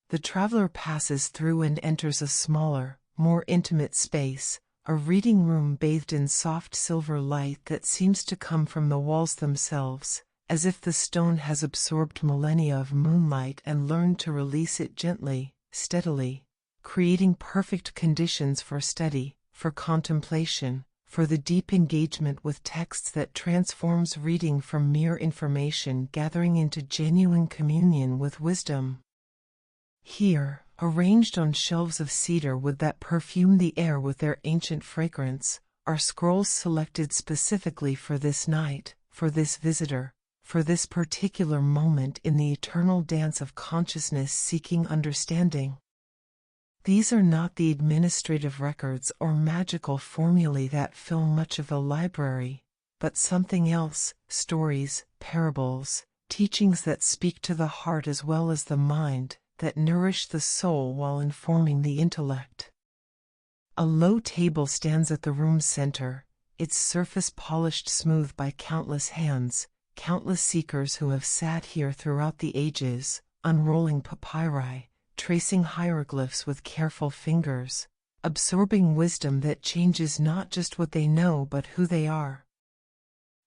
The traveler passes through and enters a smaller, more intimate space, a reading room bathed in soft silver light that seems to come from the walls themselves, as if the stone has absorbed millennia of moonlight and learned to release it gently, steadily, creating perfect conditions for study, for contemplation, for the deep engagement with texts that transforms reading from mere information gathering into genuine communion with wisdom. Here, arranged on shelves of cedar wood that perfume the air with their ancient fragrance, are scrolls selected specifically for this night, for this visitor, for this particular moment in the eternal dance of consciousness seeking understanding. These are not the administrative records or magical formulae that fill much of the library, but something else, stories, parables, teachings that speak to the heart as well as the mind, that nourish the soul while informing the intellect. A low table stands at the room's center, its surface polished smooth by countless hands, countless seekers who have sat here throughout the ages, unrolling papyri, tracing hieroglyphs with careful fingers, absorbing wisdom that changes not just what they know but who they are.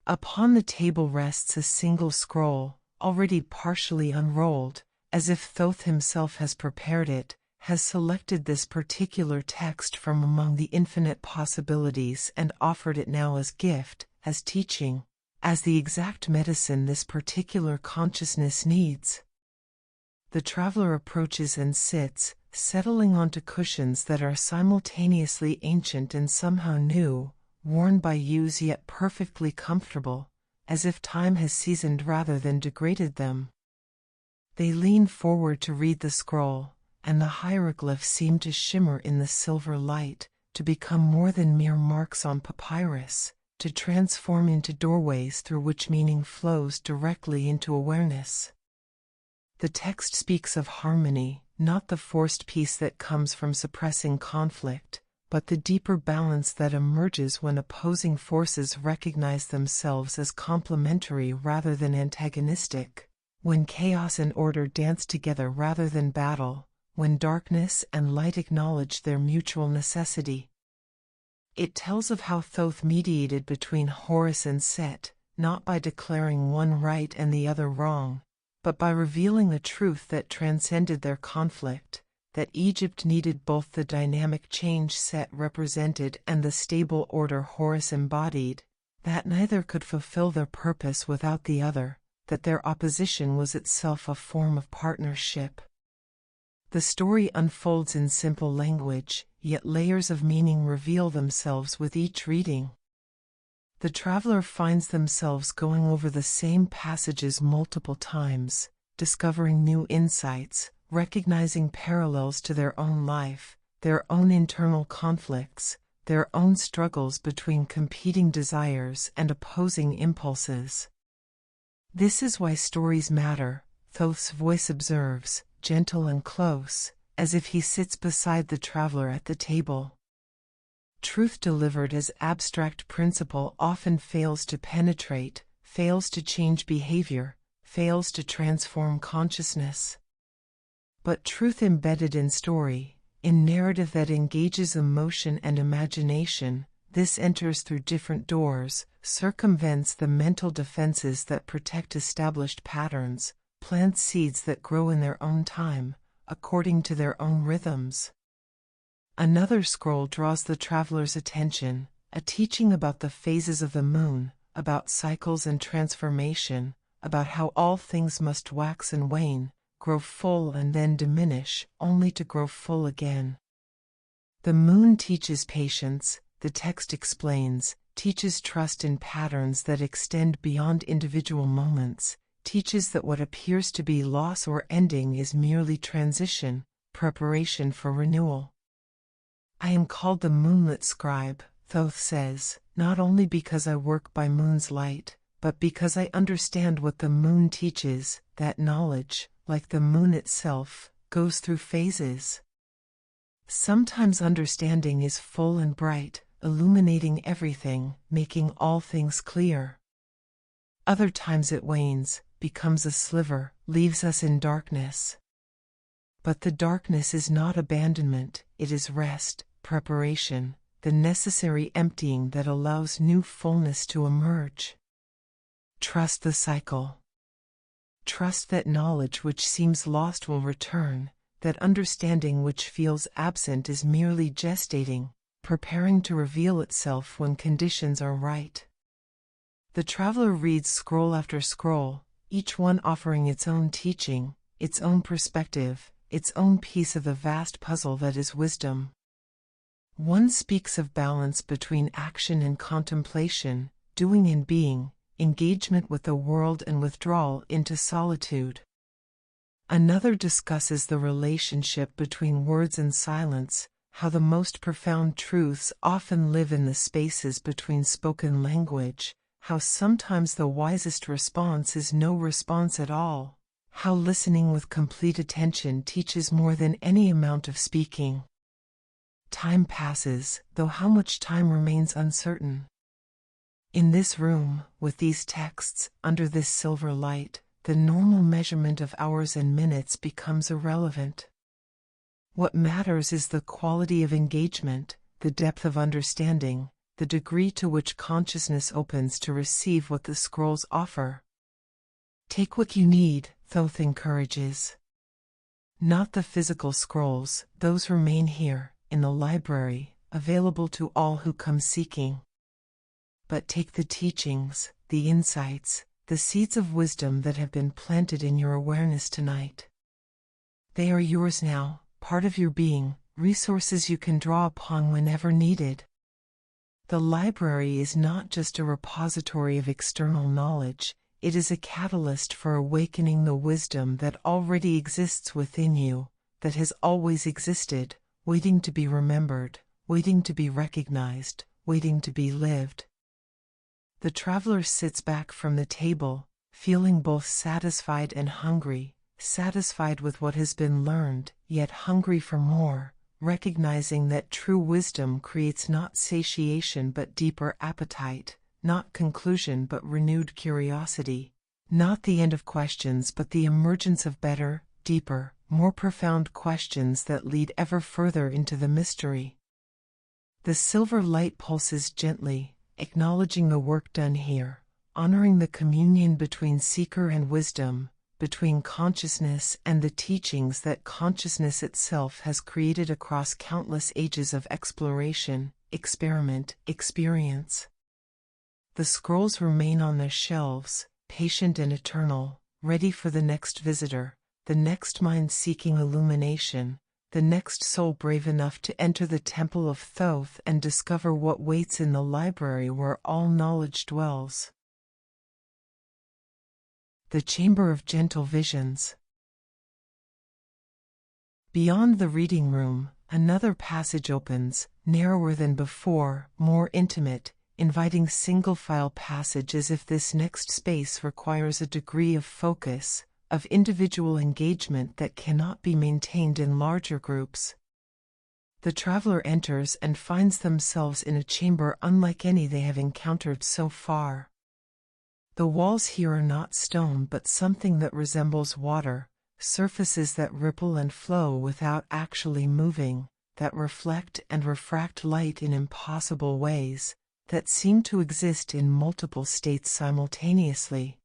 Upon the table rests a single scroll, already partially unrolled, as if Thoth himself has prepared it, has selected this particular text from among the infinite possibilities and offered it now as gift, as teaching, as the exact medicine this particular consciousness needs. The traveler approaches and sits, settling onto cushions that are simultaneously ancient and somehow new, worn by use yet perfectly comfortable, as if time has seasoned rather than degraded them. They lean forward to read the scroll, and the hieroglyphs seem to shimmer in the silver light, to become more than mere marks on papyrus, to transform into doorways through which meaning flows directly into awareness. The text speaks of harmony, not the forced peace that comes from suppressing conflict, but the deeper balance that emerges when opposing forces recognize themselves as complementary rather than antagonistic, when chaos and order dance together rather than battle, when darkness and light acknowledge their mutual necessity. It tells of how Thoth mediated between Horus and Set, not by declaring one right and the other wrong, but by revealing the truth that transcended their conflict, that Egypt needed both the dynamic change Set represented and the stable order Horus embodied, that neither could fulfill their purpose without the other, that their opposition was itself a form of partnership. The story unfolds in simple language, yet layers of meaning reveal themselves with each reading. The traveler finds themselves going over the same passages multiple times, discovering new insights, recognizing parallels to their own life, their own internal conflicts, their own struggles between competing desires and opposing impulses. This is why stories matter, Thoth's voice observes, gentle and close, as if he sits beside the traveler at the table. Truth delivered as abstract principle often fails to penetrate, fails to change behavior, fails to transform consciousness. But truth embedded in story, in narrative that engages emotion and imagination, this enters through different doors, circumvents the mental defenses that protect established patterns, plants seeds that grow in their own time, according to their own rhythms. Another scroll draws the traveler's attention, a teaching about the phases of the moon, about cycles and transformation, about how all things must wax and wane, grow full and then diminish, only to grow full again. The moon teaches patience, the text explains, teaches trust in patterns that extend beyond individual moments, teaches that what appears to be loss or ending is merely transition, preparation for renewal. I am called the Moonlit Scribe, Thoth says, not only because I work by moon's light, but because I understand what the moon teaches, that knowledge, like the moon itself, goes through phases. Sometimes understanding is full and bright, illuminating everything, making all things clear. Other times it wanes, becomes a sliver, leaves us in darkness. But the darkness is not abandonment, it is rest, preparation, the necessary emptying that allows new fullness to emerge. Trust the cycle. Trust that knowledge which seems lost will return, that understanding which feels absent is merely gestating, preparing to reveal itself when conditions are right. The traveler reads scroll after scroll, each one offering its own teaching, its own perspective, its own piece of the vast puzzle that is wisdom. One speaks of balance between action and contemplation, doing and being, engagement with the world and withdrawal into solitude. Another discusses the relationship between words and silence, how the most profound truths often live in the spaces between spoken language, how sometimes the wisest response is no response at all, how listening with complete attention teaches more than any amount of speaking. Time passes, though how much time remains uncertain. In this room, with these texts, under this silver light, the normal measurement of hours and minutes becomes irrelevant. What matters is the quality of engagement, the depth of understanding, the degree to which consciousness opens to receive what the scrolls offer. Take what you need, Thoth encourages. Not the physical scrolls, those remain here, in the library, available to all who come seeking. But take the teachings, the insights, the seeds of wisdom that have been planted in your awareness tonight. They are yours now, part of your being, resources you can draw upon whenever needed. The library is not just a repository of external knowledge, it is a catalyst for awakening the wisdom that already exists within you, that has always existed, waiting to be remembered, waiting to be recognized, waiting to be lived. The traveler sits back from the table, feeling both satisfied and hungry, satisfied with what has been learned, yet hungry for more, recognizing that true wisdom creates not satiation but deeper appetite, not conclusion but renewed curiosity, not the end of questions but the emergence of better, deeper, more profound questions that lead ever further into the mystery. The silver light pulses gently, acknowledging the work done here, honoring the communion between seeker and wisdom, between consciousness and the teachings that consciousness itself has created across countless ages of exploration, experiment, experience. The scrolls remain on their shelves, patient and eternal, ready for the next visitor, the next mind seeking illumination, the next soul brave enough to enter the temple of Thoth and discover what waits in the library where all knowledge dwells. The Chamber of Gentle Visions. Beyond the reading room, another passage opens, narrower than before, more intimate, inviting single-file passage as if this next space requires a degree of focus, of individual engagement that cannot be maintained in larger groups. The traveler enters and finds themselves in a chamber unlike any they have encountered so far. The walls here are not stone but something that resembles water, surfaces that ripple and flow without actually moving, that reflect and refract light in impossible ways, that seem to exist in multiple states simultaneously.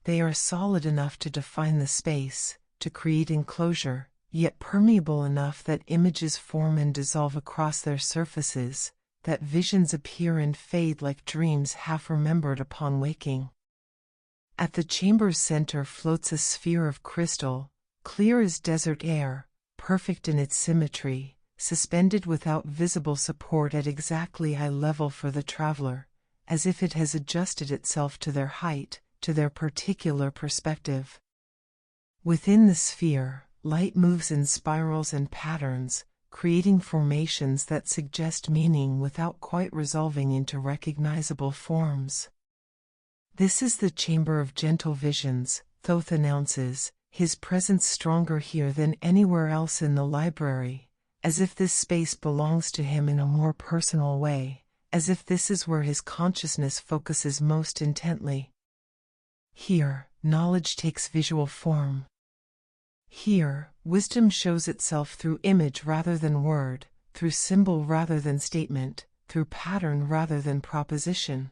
They are solid enough to define the space, to create enclosure, yet permeable enough that images form and dissolve across their surfaces, that visions appear and fade like dreams half remembered upon waking. At the chamber's center floats a sphere of crystal, clear as desert air, perfect in its symmetry, suspended without visible support at exactly eye level for the traveler, as if it has adjusted itself to their height, to their particular perspective. Within the sphere, light moves in spirals and patterns, creating formations that suggest meaning without quite resolving into recognizable forms. This is the Chamber of Gentle Visions, Thoth announces, his presence stronger here than anywhere else in the library, as if this space belongs to him in a more personal way, as if this is where his consciousness focuses most intently. Here, knowledge takes visual form. Here, wisdom shows itself through image rather than word, through symbol rather than statement, through pattern rather than proposition.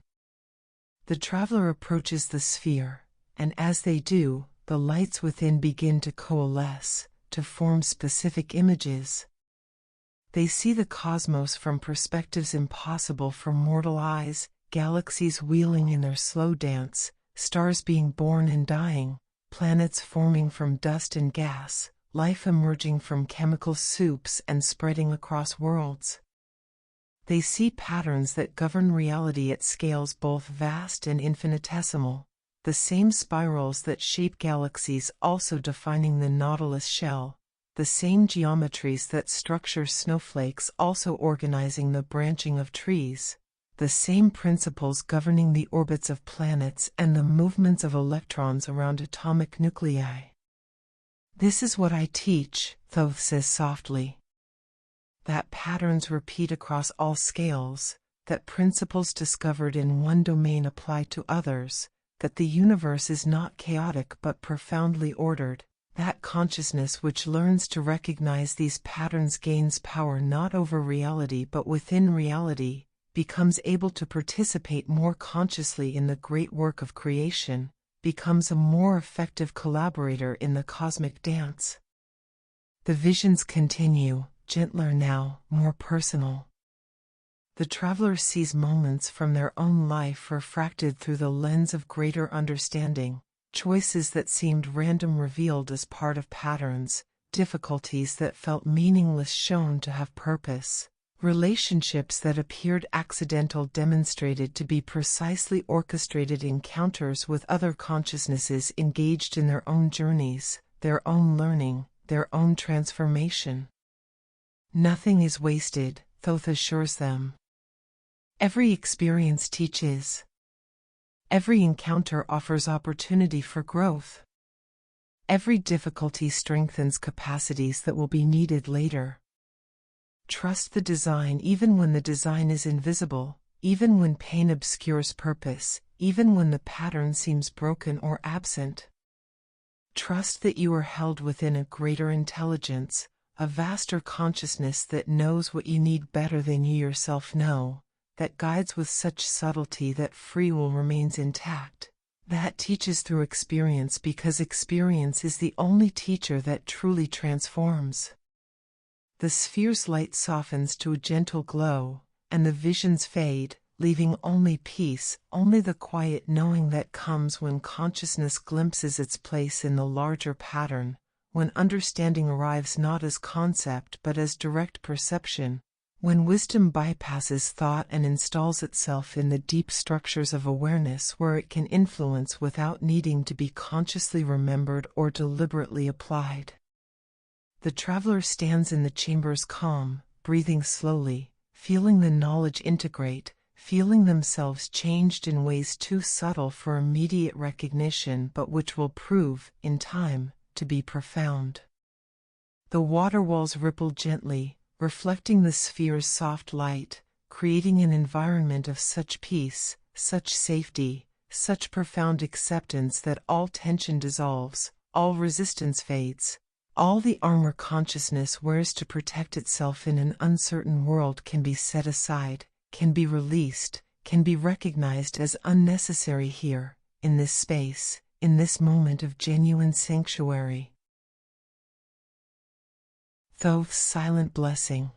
The traveler approaches the sphere, and as they do, the lights within begin to coalesce, to form specific images. They see the cosmos from perspectives impossible for mortal eyes, galaxies wheeling in their slow dance, stars being born and dying, planets forming from dust and gas, life emerging from chemical soups and spreading across worlds. They see patterns that govern reality at scales both vast and infinitesimal, the same spirals that shape galaxies also defining the nautilus shell, the same geometries that structure snowflakes also organizing the branching of trees, the same principles governing the orbits of planets and the movements of electrons around atomic nuclei. This is what I teach, Thoth says softly. That patterns repeat across all scales, that principles discovered in one domain apply to others, that the universe is not chaotic but profoundly ordered, that consciousness which learns to recognize these patterns gains power not over reality but within reality, becomes able to participate more consciously in the great work of creation, becomes a more effective collaborator in the cosmic dance. The visions continue, gentler now, more personal. The traveler sees moments from their own life refracted through the lens of greater understanding, choices that seemed random revealed as part of patterns, difficulties that felt meaningless shown to have purpose, relationships that appeared accidental demonstrated to be precisely orchestrated encounters with other consciousnesses engaged in their own journeys, their own learning, their own transformation. Nothing is wasted, Thoth assures them. Every experience teaches. Every encounter offers opportunity for growth. Every difficulty strengthens capacities that will be needed later. Trust the design even when the design is invisible, even when pain obscures purpose, even when the pattern seems broken or absent. Trust that you are held within a greater intelligence, a vaster consciousness that knows what you need better than you yourself know, that guides with such subtlety that free will remains intact, that teaches through experience because experience is the only teacher that truly transforms. The sphere's light softens to a gentle glow, and the visions fade, leaving only peace, only the quiet knowing that comes when consciousness glimpses its place in the larger pattern, when understanding arrives not as concept but as direct perception, when wisdom bypasses thought and installs itself in the deep structures of awareness where it can influence without needing to be consciously remembered or deliberately applied. The traveler stands in the chamber's calm, breathing slowly, feeling the knowledge integrate, feeling themselves changed in ways too subtle for immediate recognition but which will prove, in time, to be profound. The water walls ripple gently, reflecting the sphere's soft light, creating an environment of such peace, such safety, such profound acceptance that all tension dissolves, all resistance fades, all the armor consciousness wears to protect itself in an uncertain world can be set aside, can be released, can be recognized as unnecessary here, in this space, in this moment of genuine sanctuary. Thoth's silent blessing.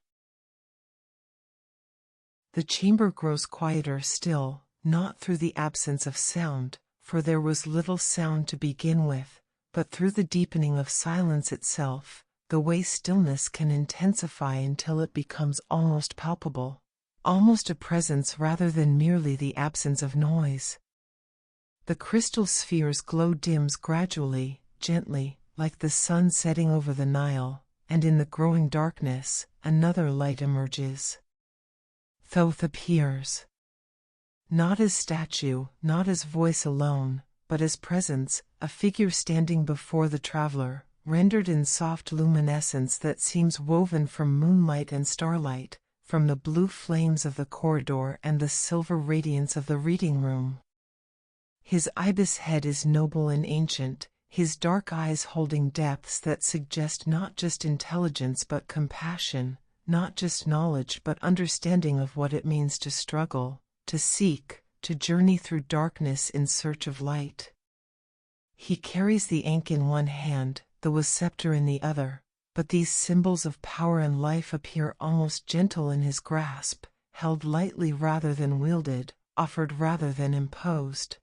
The chamber grows quieter still, not through the absence of sound, for there was little sound to begin with, but through the deepening of silence itself, the way stillness can intensify until it becomes almost palpable, almost a presence rather than merely the absence of noise. The crystal sphere's glow dims gradually, gently, like the sun setting over the Nile, and in the growing darkness, another light emerges. Thoth appears. Not as statue, not as voice alone, but as presence, a figure standing before the traveler, rendered in soft luminescence that seems woven from moonlight and starlight, from the blue flames of the corridor and the silver radiance of the reading room. His ibis head is noble and ancient, his dark eyes holding depths that suggest not just intelligence but compassion, not just knowledge but understanding of what it means to struggle, to seek, to journey through darkness in search of light. He carries the ankh in one hand, the scepter in the other, but these symbols of power and life appear almost gentle in his grasp, held lightly rather than wielded, offered rather than imposed.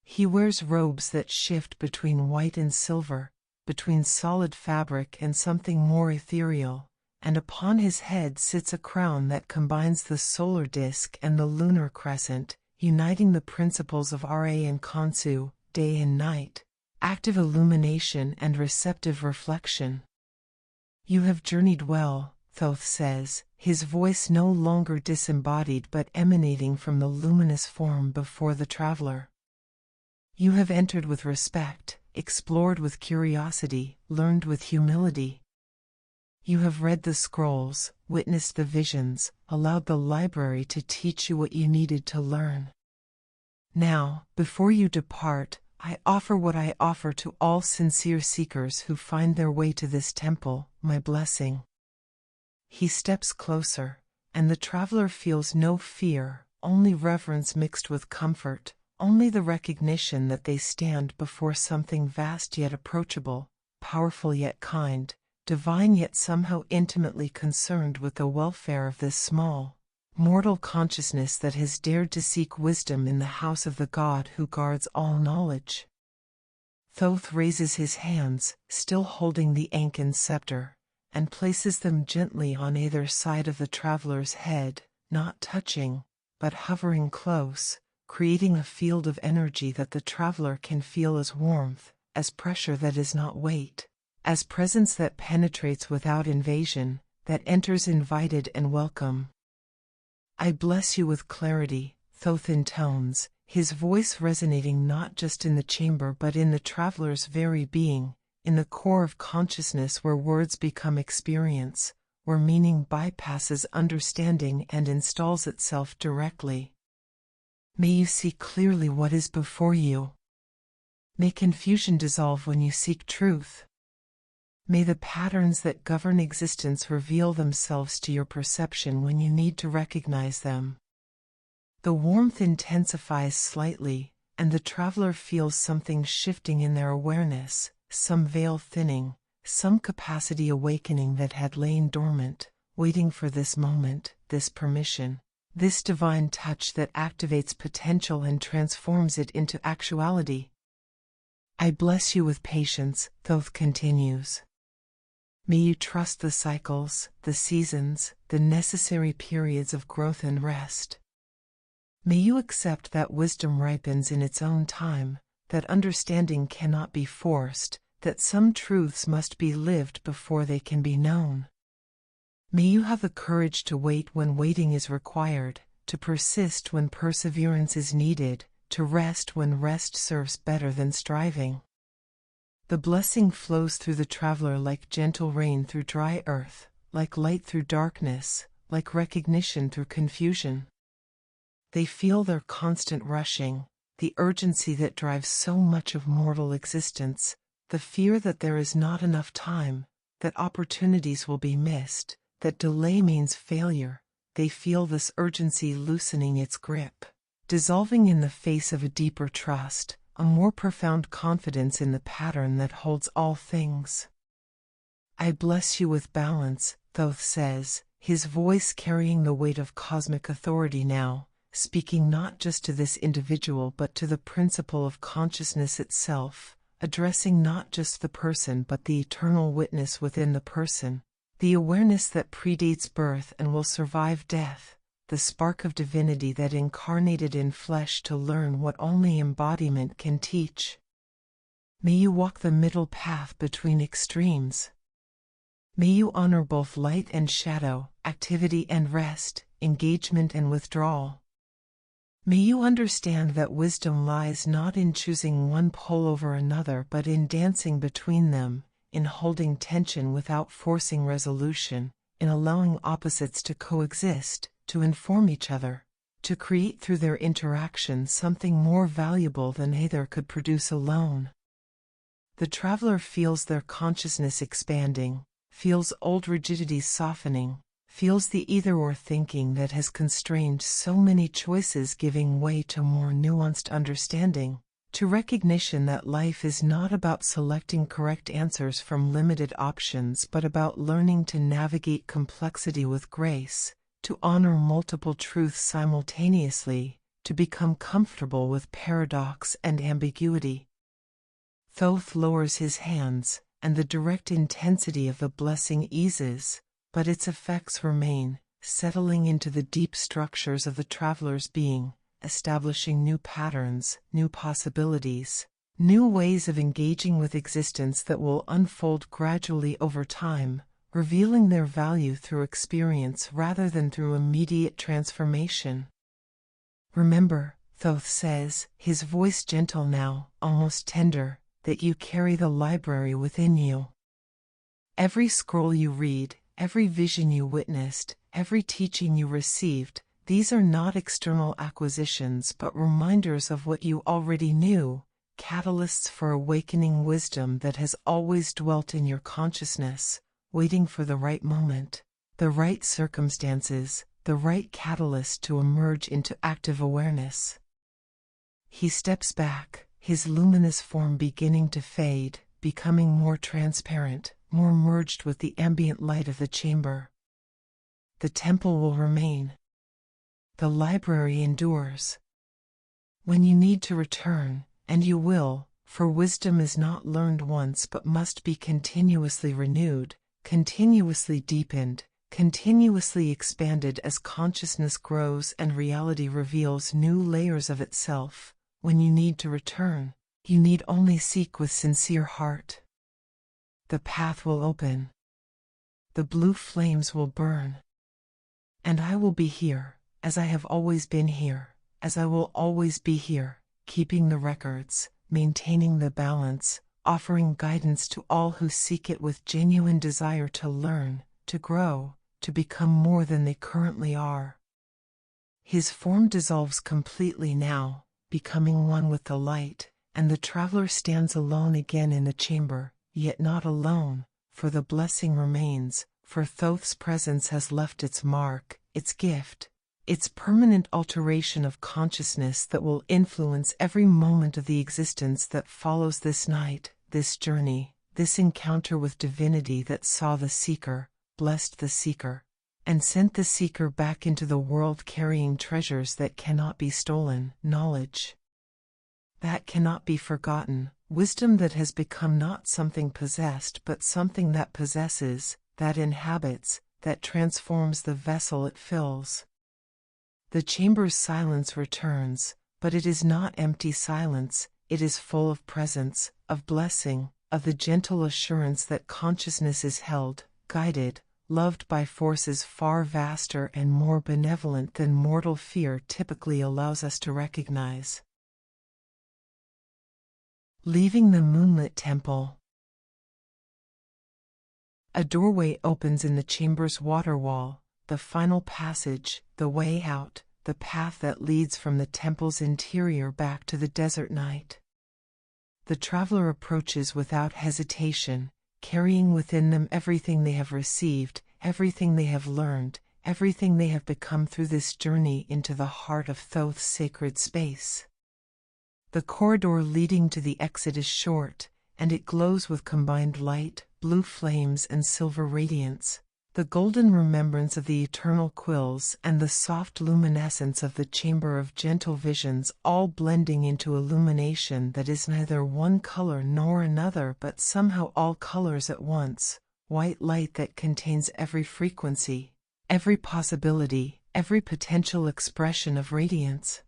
He wears robes that shift between white and silver, between solid fabric and something more ethereal, and upon his head sits a crown that combines the solar disk and the lunar crescent, uniting the principles of Ra and Khonsu, day and night, active illumination and receptive reflection. "You have journeyed well," Thoth says, his voice no longer disembodied but emanating from the luminous form before the traveler. "You have entered with respect, explored with curiosity, learned with humility. You have read the scrolls, witnessed the visions, allowed the library to teach you what you needed to learn. Now, before you depart, I offer what I offer to all sincere seekers who find their way to this temple, my blessing." He steps closer, and the traveler feels no fear, only reverence mixed with comfort, only the recognition that they stand before something vast yet approachable, powerful yet kind, divine yet somehow intimately concerned with the welfare of this small, mortal consciousness that has dared to seek wisdom in the house of the God who guards all knowledge. Thoth raises his hands, still holding the ankh and scepter, and places them gently on either side of the traveler's head, not touching, but hovering close, creating a field of energy that the traveler can feel as warmth, as pressure that is not weight, as presence that penetrates without invasion, that enters invited and welcome. "I bless you with clarity," Thoth intones, his voice resonating not just in the chamber but in the traveler's very being, in the core of consciousness where words become experience, where meaning bypasses understanding and installs itself directly. "May you see clearly what is before you. May confusion dissolve when you seek truth. May the patterns that govern existence reveal themselves to your perception when you need to recognize them. The warmth intensifies slightly, and the traveler feels something shifting in their awareness, some veil thinning, some capacity awakening that had lain dormant, waiting for this moment, this permission, this divine touch that activates potential and transforms it into actuality. I bless you with patience, Thoth continues. May you trust the cycles, the seasons, the necessary periods of growth and rest. May you accept that wisdom ripens in its own time, that understanding cannot be forced, that some truths must be lived before they can be known. May you have the courage to wait when waiting is required, to persist when perseverance is needed, to rest when rest serves better than striving. The blessing flows through the traveler like gentle rain through dry earth, like light through darkness, like recognition through confusion. They feel their constant rushing, the urgency that drives so much of mortal existence, the fear that there is not enough time, that opportunities will be missed, that delay means failure. They feel this urgency loosening its grip, dissolving in the face of a deeper trust, a more profound confidence in the pattern that holds all things. I bless you with balance, Thoth says, his voice carrying the weight of cosmic authority now, speaking not just to this individual but to the principle of consciousness itself, addressing not just the person but the eternal witness within the person, the awareness that predates birth and will survive death, the spark of divinity that incarnated in flesh to learn what only embodiment can teach. May you walk the middle path between extremes. May you honor both light and shadow, activity and rest, engagement and withdrawal. May you understand that wisdom lies not in choosing one pole over another but in dancing between them, in holding tension without forcing resolution, in allowing opposites to coexist, to inform each other, to create through their interaction something more valuable than either could produce alone. The traveler feels their consciousness expanding, feels old rigidities softening, feels the either-or thinking that has constrained so many choices giving way to more nuanced understanding, to recognition that life is not about selecting correct answers from limited options but about learning to navigate complexity with grace, to honor multiple truths simultaneously, to become comfortable with paradox and ambiguity. Thoth lowers his hands, and the direct intensity of the blessing eases, but its effects remain, settling into the deep structures of the traveler's being, establishing new patterns, new possibilities, new ways of engaging with existence that will unfold gradually over time, revealing their value through experience rather than through immediate transformation. Remember, Thoth says, his voice gentle now, almost tender, that you carry the library within you. Every scroll you read, every vision you witnessed, every teaching you received, these are not external acquisitions but reminders of what you already knew, catalysts for awakening wisdom that has always dwelt in your consciousness, waiting for the right moment, the right circumstances, the right catalyst to emerge into active awareness. He steps back, his luminous form beginning to fade, becoming more transparent, more merged with the ambient light of the chamber. The temple will remain. The library endures. When you need to return, and you will, for wisdom is not learned once but must be continuously renewed, continuously deepened, continuously expanded as consciousness grows and reality reveals new layers of itself. When you need to return, you need only seek with sincere heart. The path will open. The blue flames will burn. And I will be here, as I have always been here, as I will always be here, keeping the records, maintaining the balance, offering guidance to all who seek it with genuine desire to learn, to grow, to become more than they currently are. His form dissolves completely now, becoming one with the light, and the traveler stands alone again in the chamber, yet not alone, for the blessing remains, for Thoth's presence has left its mark, its gift, Its permanent alteration of consciousness that will influence every moment of the existence that follows this night, this journey, this encounter with divinity that saw the seeker, blessed the seeker, and sent the seeker back into the world carrying treasures that cannot be stolen, knowledge that cannot be forgotten, wisdom that has become not something possessed but something that possesses, that inhabits, that transforms the vessel it fills. The chamber's silence returns, but it is not empty silence, it is full of presence, of blessing, of the gentle assurance that consciousness is held, guided, loved by forces far vaster and more benevolent than mortal fear typically allows us to recognize. Leaving the Moonlit Temple. A doorway opens in the chamber's water wall, the final passage, the way out, the path that leads from the temple's interior back to the desert night. The traveler approaches without hesitation, carrying within them everything they have received, everything they have learned, everything they have become through this journey into the heart of Thoth's sacred space. The corridor leading to the exit is short, and it glows with combined light, blue flames and silver radiance, the golden remembrance of the eternal Quills and the soft luminescence of the chamber of gentle visions all blending into illumination that is neither one color nor another but somehow all colors at once, white light that contains every frequency, every possibility, every potential expression of radiance.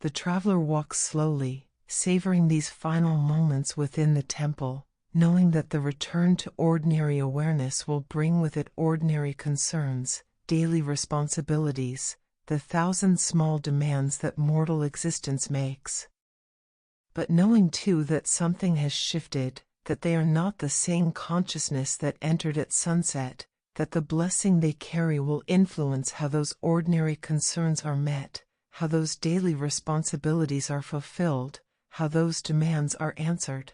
The traveler walks slowly, savoring these final moments within the temple, knowing that the return to ordinary awareness will bring with it ordinary concerns, daily responsibilities, the thousand small demands that mortal existence makes. But knowing too that something has shifted, that they are not the same consciousness that entered at sunset, that the blessing they carry will influence how those ordinary concerns are met, how those daily responsibilities are fulfilled, how those demands are answered.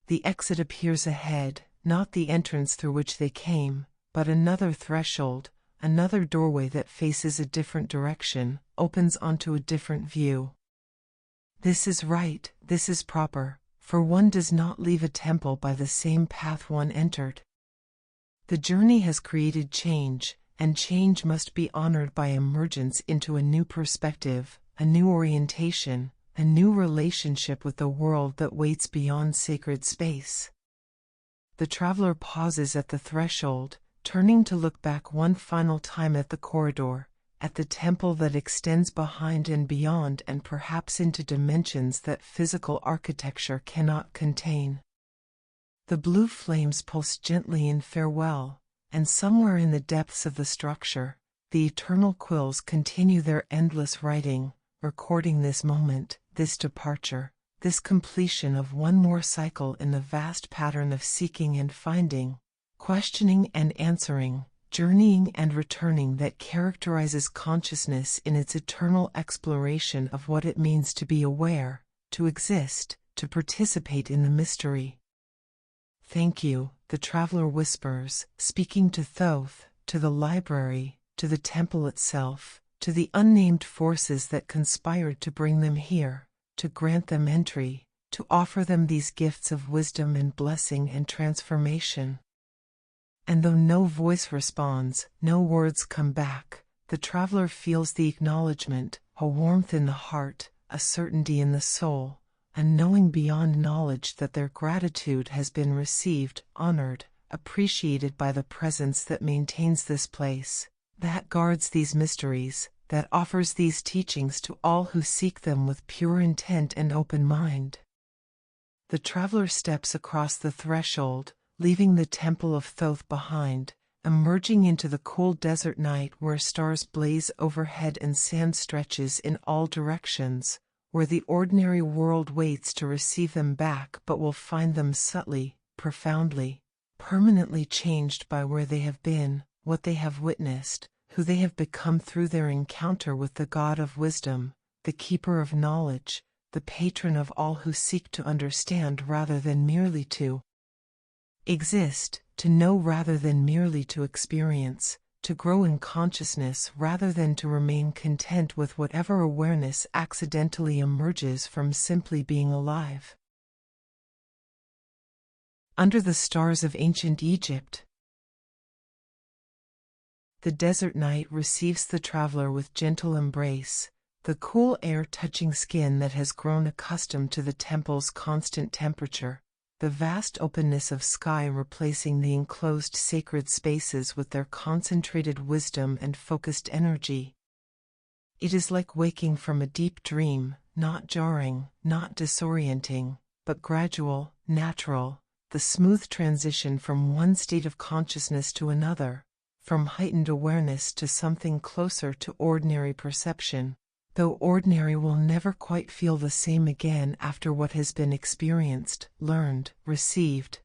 The exit appears ahead, not the entrance through which they came, but another threshold, another doorway that faces a different direction, opens onto a different view. This is right, this is proper, for one does not leave a temple by the same path one entered. The journey has created change, and change must be honored by emergence into a new perspective, a new orientation, a new relationship with the world that waits beyond sacred space. The traveler pauses at the threshold, turning to look back one final time at the corridor, at the temple that extends behind and beyond and perhaps into dimensions that physical architecture cannot contain. The blue flames pulse gently in farewell, and somewhere in the depths of the structure, the eternal Quills continue their endless writing, recording this moment, this departure, this completion of one more cycle in the vast pattern of seeking and finding, questioning and answering, journeying and returning that characterizes consciousness in its eternal exploration of what it means to be aware, to exist, to participate in the mystery. Thank you, the traveler whispers, speaking to Thoth, to the library, to the temple itself, to the unnamed forces that conspired to bring them here, to grant them entry, to offer them these gifts of wisdom and blessing and transformation. And though no voice responds, no words come back, the traveler feels the acknowledgement, a warmth in the heart, a certainty in the soul, a knowing beyond knowledge that their gratitude has been received, honored, appreciated by the presence that maintains this place, that guards these mysteries, that offers these teachings to all who seek them with pure intent and open mind. The traveler steps across the threshold, leaving the temple of Thoth behind, emerging into the cool desert night where stars blaze overhead and sand stretches in all directions, where the ordinary world waits to receive them back but will find them subtly, profoundly, permanently changed by where they have been, what they have witnessed, who they have become through their encounter with the God of wisdom, the keeper of knowledge, the patron of all who seek to understand rather than merely to exist, to know rather than merely to experience, to grow in consciousness rather than to remain content with whatever awareness accidentally emerges from simply being alive. Under the stars of ancient Egypt, the desert night receives the traveler with gentle embrace, the cool air touching skin that has grown accustomed to the temple's constant temperature, the vast openness of sky replacing the enclosed sacred spaces with their concentrated wisdom and focused energy. It is like waking from a deep dream, not jarring, not disorienting, but gradual, natural, the smooth transition from one state of consciousness to another, from heightened awareness to something closer to ordinary perception, though ordinary will never quite feel the same again after what has been experienced, learned, received.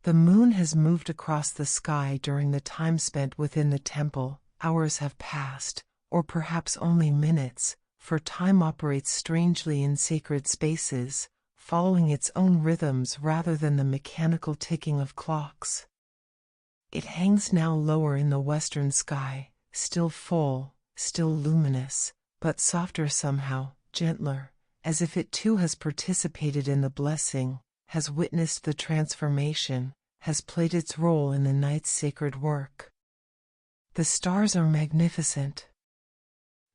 The moon has moved across the sky during the time spent within the temple. Hours have passed, or perhaps only minutes, for time operates strangely in sacred spaces, following its own rhythms rather than the mechanical ticking of clocks. It hangs now lower in the western sky, still full, still luminous, but softer somehow, gentler, as if it too has participated in the blessing, has witnessed the transformation, has played its role in the night's sacred work. The stars are magnificent.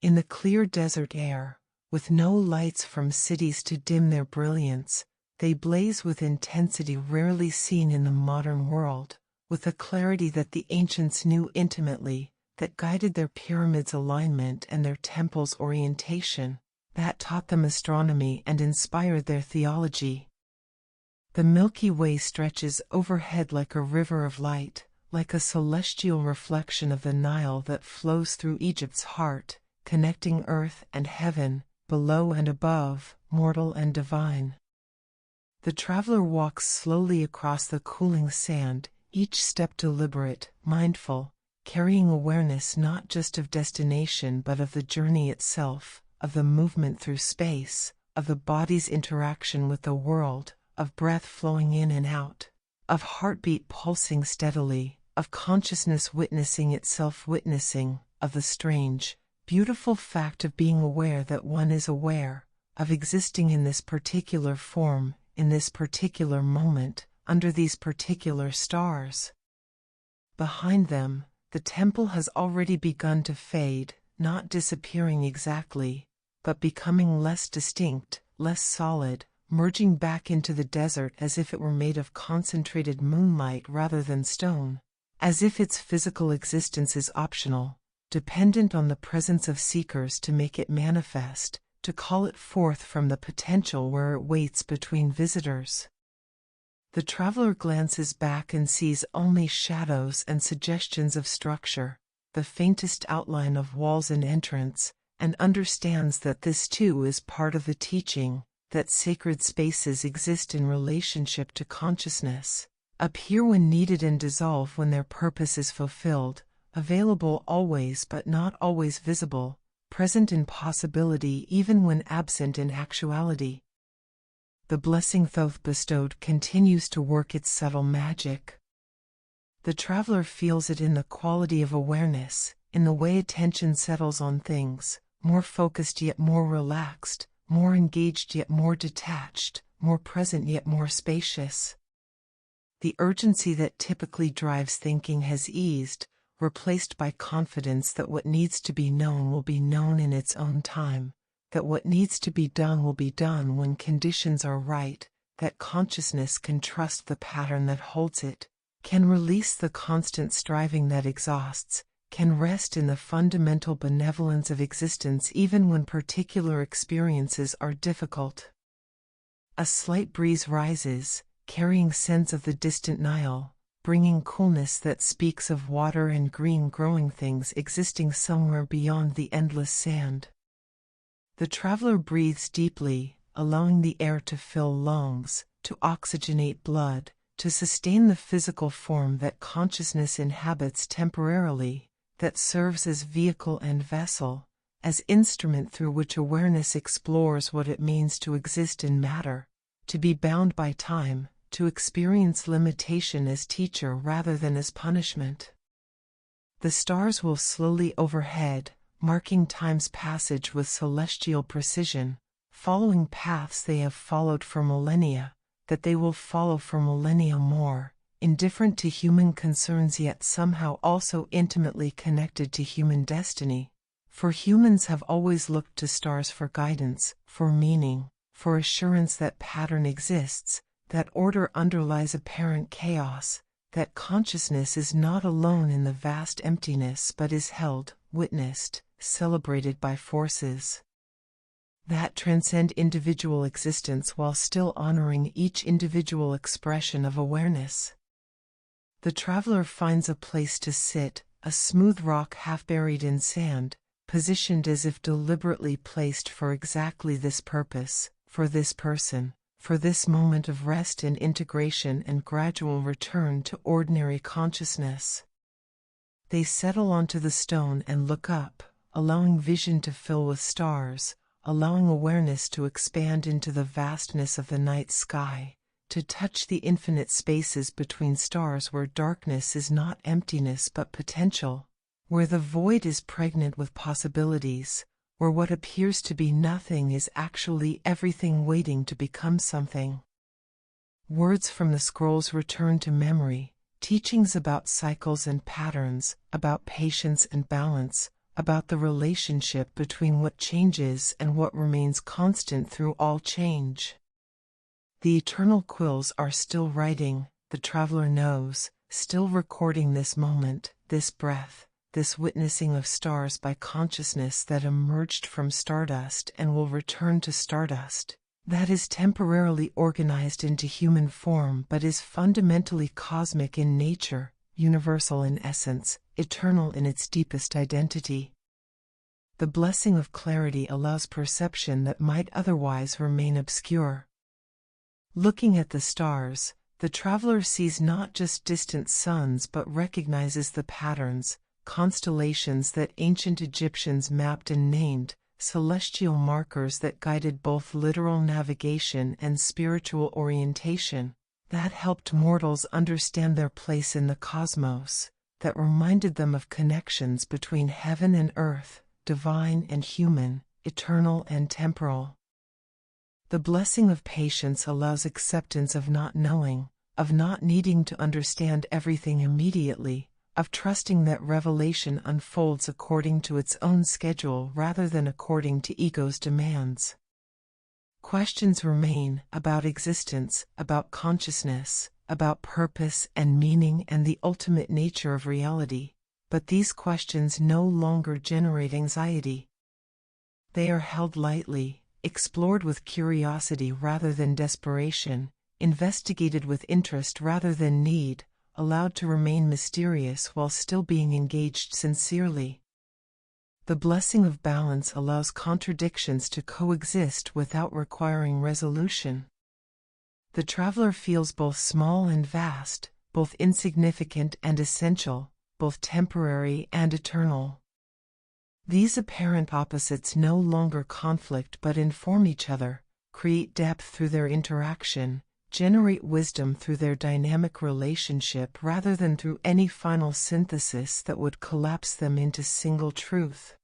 In the clear desert air, with no lights from cities to dim their brilliance, they blaze with intensity rarely seen in the modern world, with a clarity that the ancients knew intimately, that guided their pyramids' alignment and their temples' orientation, that taught them astronomy and inspired their theology. The Milky Way stretches overhead like a river of light, like a celestial reflection of the Nile that flows through Egypt's heart, connecting earth and heaven, below and above, mortal and divine. The traveler walks slowly across the cooling sand, each step deliberate, mindful, carrying awareness not just of destination but of the journey itself, of the movement through space, of the body's interaction with the world, of breath flowing in and out, of heartbeat pulsing steadily, of consciousness witnessing itself witnessing, of the strange, beautiful fact of being aware that one is aware, of existing in this particular form, in this particular moment, under these particular stars. Behind them, the temple has already begun to fade, not disappearing exactly, but becoming less distinct, less solid, merging back into the desert as if it were made of concentrated moonlight rather than stone, as if its physical existence is optional, dependent on the presence of seekers to make it manifest, to call it forth from the potential where it waits between visitors. The traveler glances back and sees only shadows and suggestions of structure, the faintest outline of walls and entrance, and understands that this too is part of the teaching, that sacred spaces exist in relationship to consciousness, appear when needed and dissolve when their purpose is fulfilled, available always but not always visible, present in possibility even when absent in actuality. The blessing Thoth bestowed continues to work its subtle magic. The traveler feels it in the quality of awareness, in the way attention settles on things, more focused yet more relaxed, more engaged yet more detached, more present yet more spacious. The urgency that typically drives thinking has eased, replaced by confidence that what needs to be known will be known in its own time, that what needs to be done will be done when conditions are right, that consciousness can trust the pattern that holds it, can release the constant striving that exhausts, can rest in the fundamental benevolence of existence even when particular experiences are difficult. A slight breeze rises, carrying scents of the distant Nile, bringing coolness that speaks of water and green growing things existing somewhere beyond the endless sand. The traveler breathes deeply, allowing the air to fill lungs, to oxygenate blood, to sustain the physical form that consciousness inhabits temporarily, that serves as vehicle and vessel, as instrument through which awareness explores what it means to exist in matter, to be bound by time, to experience limitation as teacher rather than as punishment. The stars will slowly overhead, marking time's passage with celestial precision, following paths they have followed for millennia, that they will follow for millennia more, indifferent to human concerns yet somehow also intimately connected to human destiny. For humans have always looked to stars for guidance, for meaning, for assurance that pattern exists, that order underlies apparent chaos, that consciousness is not alone in the vast emptiness but is held, witnessed, celebrated by forces that transcend individual existence while still honoring each individual expression of awareness. The traveler finds a place to sit, a smooth rock half buried in sand, positioned as if deliberately placed for exactly this purpose, for this person, for this moment of rest and integration and gradual return to ordinary consciousness. They settle onto the stone and look up, allowing vision to fill with stars, allowing awareness to expand into the vastness of the night sky, to touch the infinite spaces between stars where darkness is not emptiness but potential, where the void is pregnant with possibilities, where what appears to be nothing is actually everything waiting to become something. Words from the scrolls return to memory, teachings about cycles and patterns, about patience and balance, about the relationship between what changes and what remains constant through all change. The eternal quills are still writing, the traveler knows, still recording this moment, this breath, this witnessing of stars by consciousness that emerged from stardust and will return to stardust, that is temporarily organized into human form but is fundamentally cosmic in nature, universal in essence, eternal in its deepest identity. The blessing of clarity allows perception that might otherwise remain obscure. Looking at the stars, the traveler sees not just distant suns but recognizes the patterns, constellations that ancient Egyptians mapped and named, celestial markers that guided both literal navigation and spiritual orientation, that helped mortals understand their place in the cosmos, that reminded them of connections between heaven and earth, divine and human, eternal and temporal. The blessing of patience allows acceptance of not knowing, of not needing to understand everything immediately, of trusting that revelation unfolds according to its own schedule rather than according to ego's demands. Questions remain about existence, about consciousness, about purpose and meaning and the ultimate nature of reality, but these questions no longer generate anxiety. They are held lightly, explored with curiosity rather than desperation, investigated with interest rather than need, allowed to remain mysterious while still being engaged sincerely. The blessing of balance allows contradictions to coexist without requiring resolution. The traveler feels both small and vast, both insignificant and essential, both temporary and eternal. These apparent opposites no longer conflict but inform each other, create depth through their interaction, generate wisdom through their dynamic relationship rather than through any final synthesis that would collapse them into single truth.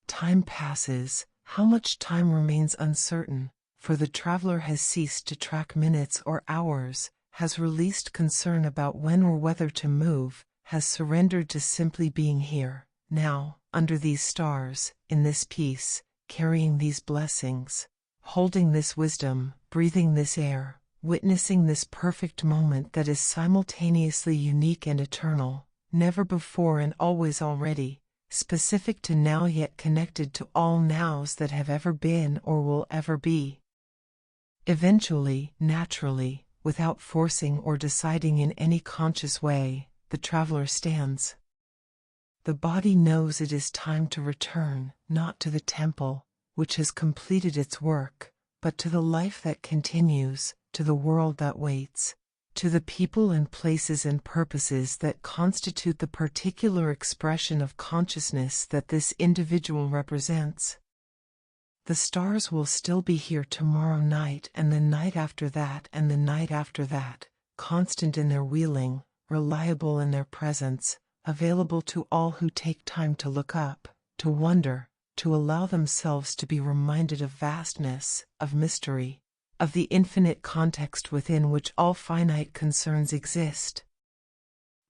Time passes, how much time remains uncertain, for the traveler has ceased to track minutes or hours, has released concern about when or whether to move, has surrendered to simply being here, now, under these stars, in this peace, carrying these blessings, holding this wisdom, breathing this air, witnessing this perfect moment that is simultaneously unique and eternal, never before and always already, specific to now yet connected to all nows that have ever been or will ever be. Eventually, naturally, without forcing or deciding in any conscious way, the traveler stands. The body knows it is time to return, not to the temple, which has completed its work, but to the life that continues, to the world that waits, to the people and places and purposes that constitute the particular expression of consciousness that this individual represents. The stars will still be here tomorrow night and the night after that and the night after that, constant in their wheeling, reliable in their presence, available to all who take time to look up, to wonder, to allow themselves to be reminded of vastness, of mystery, of the infinite context within which all finite concerns exist.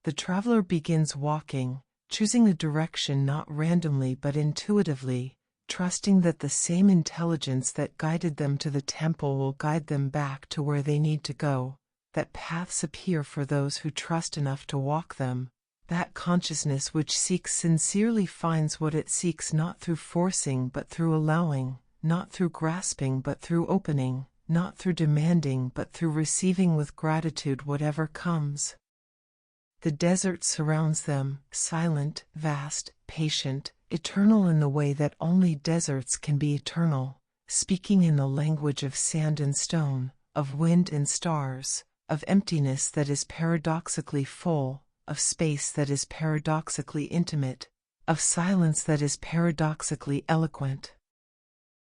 The traveler begins walking, choosing a direction not randomly but intuitively, trusting that the same intelligence that guided them to the temple will guide them back to where they need to go, that paths appear for those who trust enough to walk them. That consciousness which seeks sincerely finds what it seeks, not through forcing but through allowing, not through grasping but through opening, not through demanding but through receiving with gratitude whatever comes. The desert surrounds them, silent, vast, patient, eternal in the way that only deserts can be eternal, speaking in the language of sand and stone, of wind and stars, of emptiness that is paradoxically full, of space that is paradoxically intimate, of silence that is paradoxically eloquent.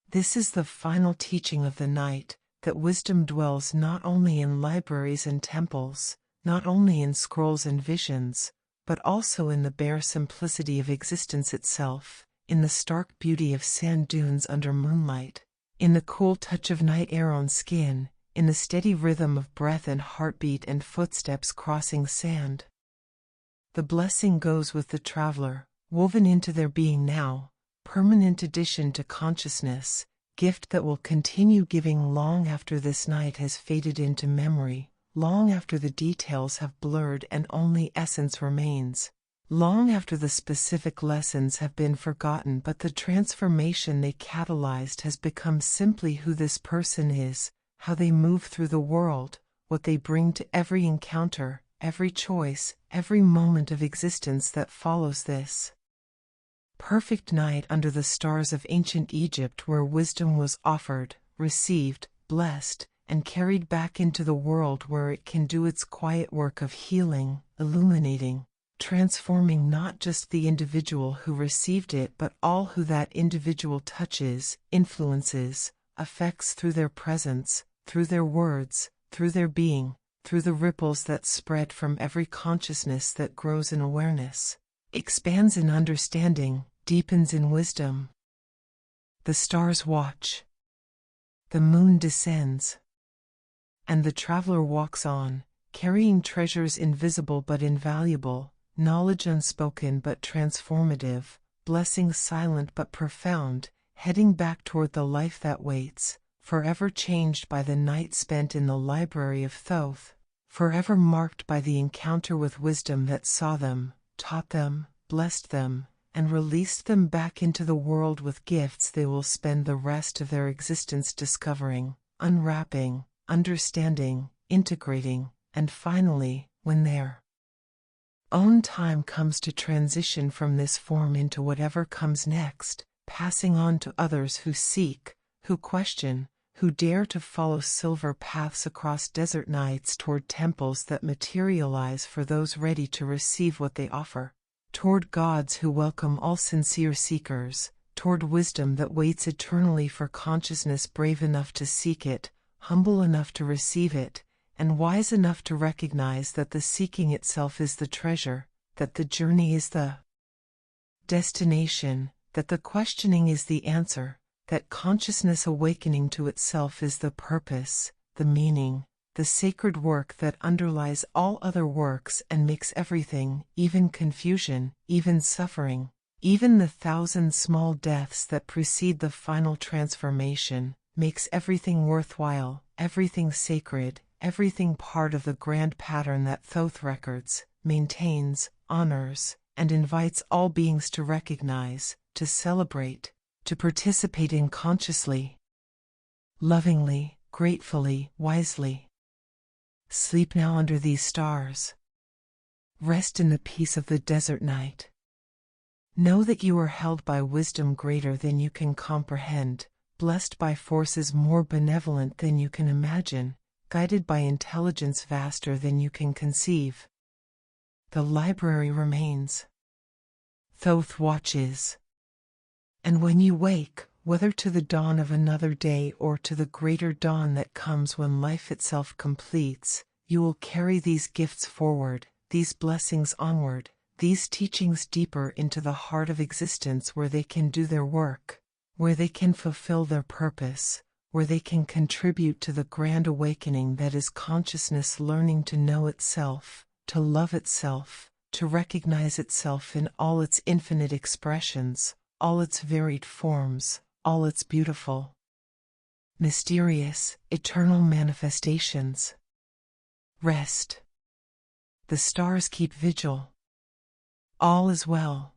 This is the final teaching of the night, that wisdom dwells not only in libraries and temples, not only in scrolls and visions, but also in the bare simplicity of existence itself, in the stark beauty of sand dunes under moonlight, in the cool touch of night air on skin, in the steady rhythm of breath and heartbeat and footsteps crossing sand. The blessing goes with the traveler, woven into their being now, permanent addition to consciousness, gift that will continue giving long after this night has faded into memory, long after the details have blurred and only essence remains, long after the specific lessons have been forgotten but the transformation they catalyzed has become simply who this person is, how they move through the world, what they bring to every encounter, every choice, every moment of existence that follows this perfect night under the stars of ancient Egypt, where wisdom was offered, received, blessed, and carried back into the world where it can do its quiet work of healing, illuminating, transforming not just the individual who received it but all who that individual touches, influences, affects through their presence, through their words, through their being, through the ripples that spread from every consciousness that grows in awareness, expands in understanding, deepens in wisdom. The stars watch. The moon descends. And the traveler walks on, carrying treasures invisible but invaluable, knowledge unspoken but transformative, blessings silent but profound, heading back toward the life that waits, forever changed by the night spent in the library of Thoth, forever marked by the encounter with wisdom that saw them, taught them, blessed them, and released them back into the world with gifts they will spend the rest of their existence discovering, unwrapping, understanding, integrating, and finally, when their own time comes to transition from this form into whatever comes next, passing on to others who seek, who question, who dare to follow silver paths across desert nights toward temples that materialize for those ready to receive what they offer, toward gods who welcome all sincere seekers, toward wisdom that waits eternally for consciousness brave enough to seek it, humble enough to receive it, and wise enough to recognize that the seeking itself is the treasure, that the journey is the destination, that the questioning is the answer, that consciousness awakening to itself is the purpose, the meaning, the sacred work that underlies all other works and makes everything, even confusion, even suffering, even the 1,000 small deaths that precede the final transformation, makes everything worthwhile, everything sacred, everything part of the grand pattern that Thoth records, maintains, honors, and invites all beings to recognize, to celebrate, to participate in consciously, lovingly, gratefully, wisely. Sleep now under these stars. Rest in the peace of the desert night. Know that you are held by wisdom greater than you can comprehend, blessed by forces more benevolent than you can imagine, guided by intelligence vaster than you can conceive. The library remains. Thoth watches. And when you wake, whether to the dawn of another day or to the greater dawn that comes when life itself completes, you will carry these gifts forward, these blessings onward, these teachings deeper into the heart of existence where they can do their work, where they can fulfill their purpose, where they can contribute to the grand awakening that is consciousness learning to know itself, to love itself, to recognize itself in all its infinite expressions, all its varied forms, all its beautiful, mysterious, eternal manifestations. Rest. The stars keep vigil. All is well.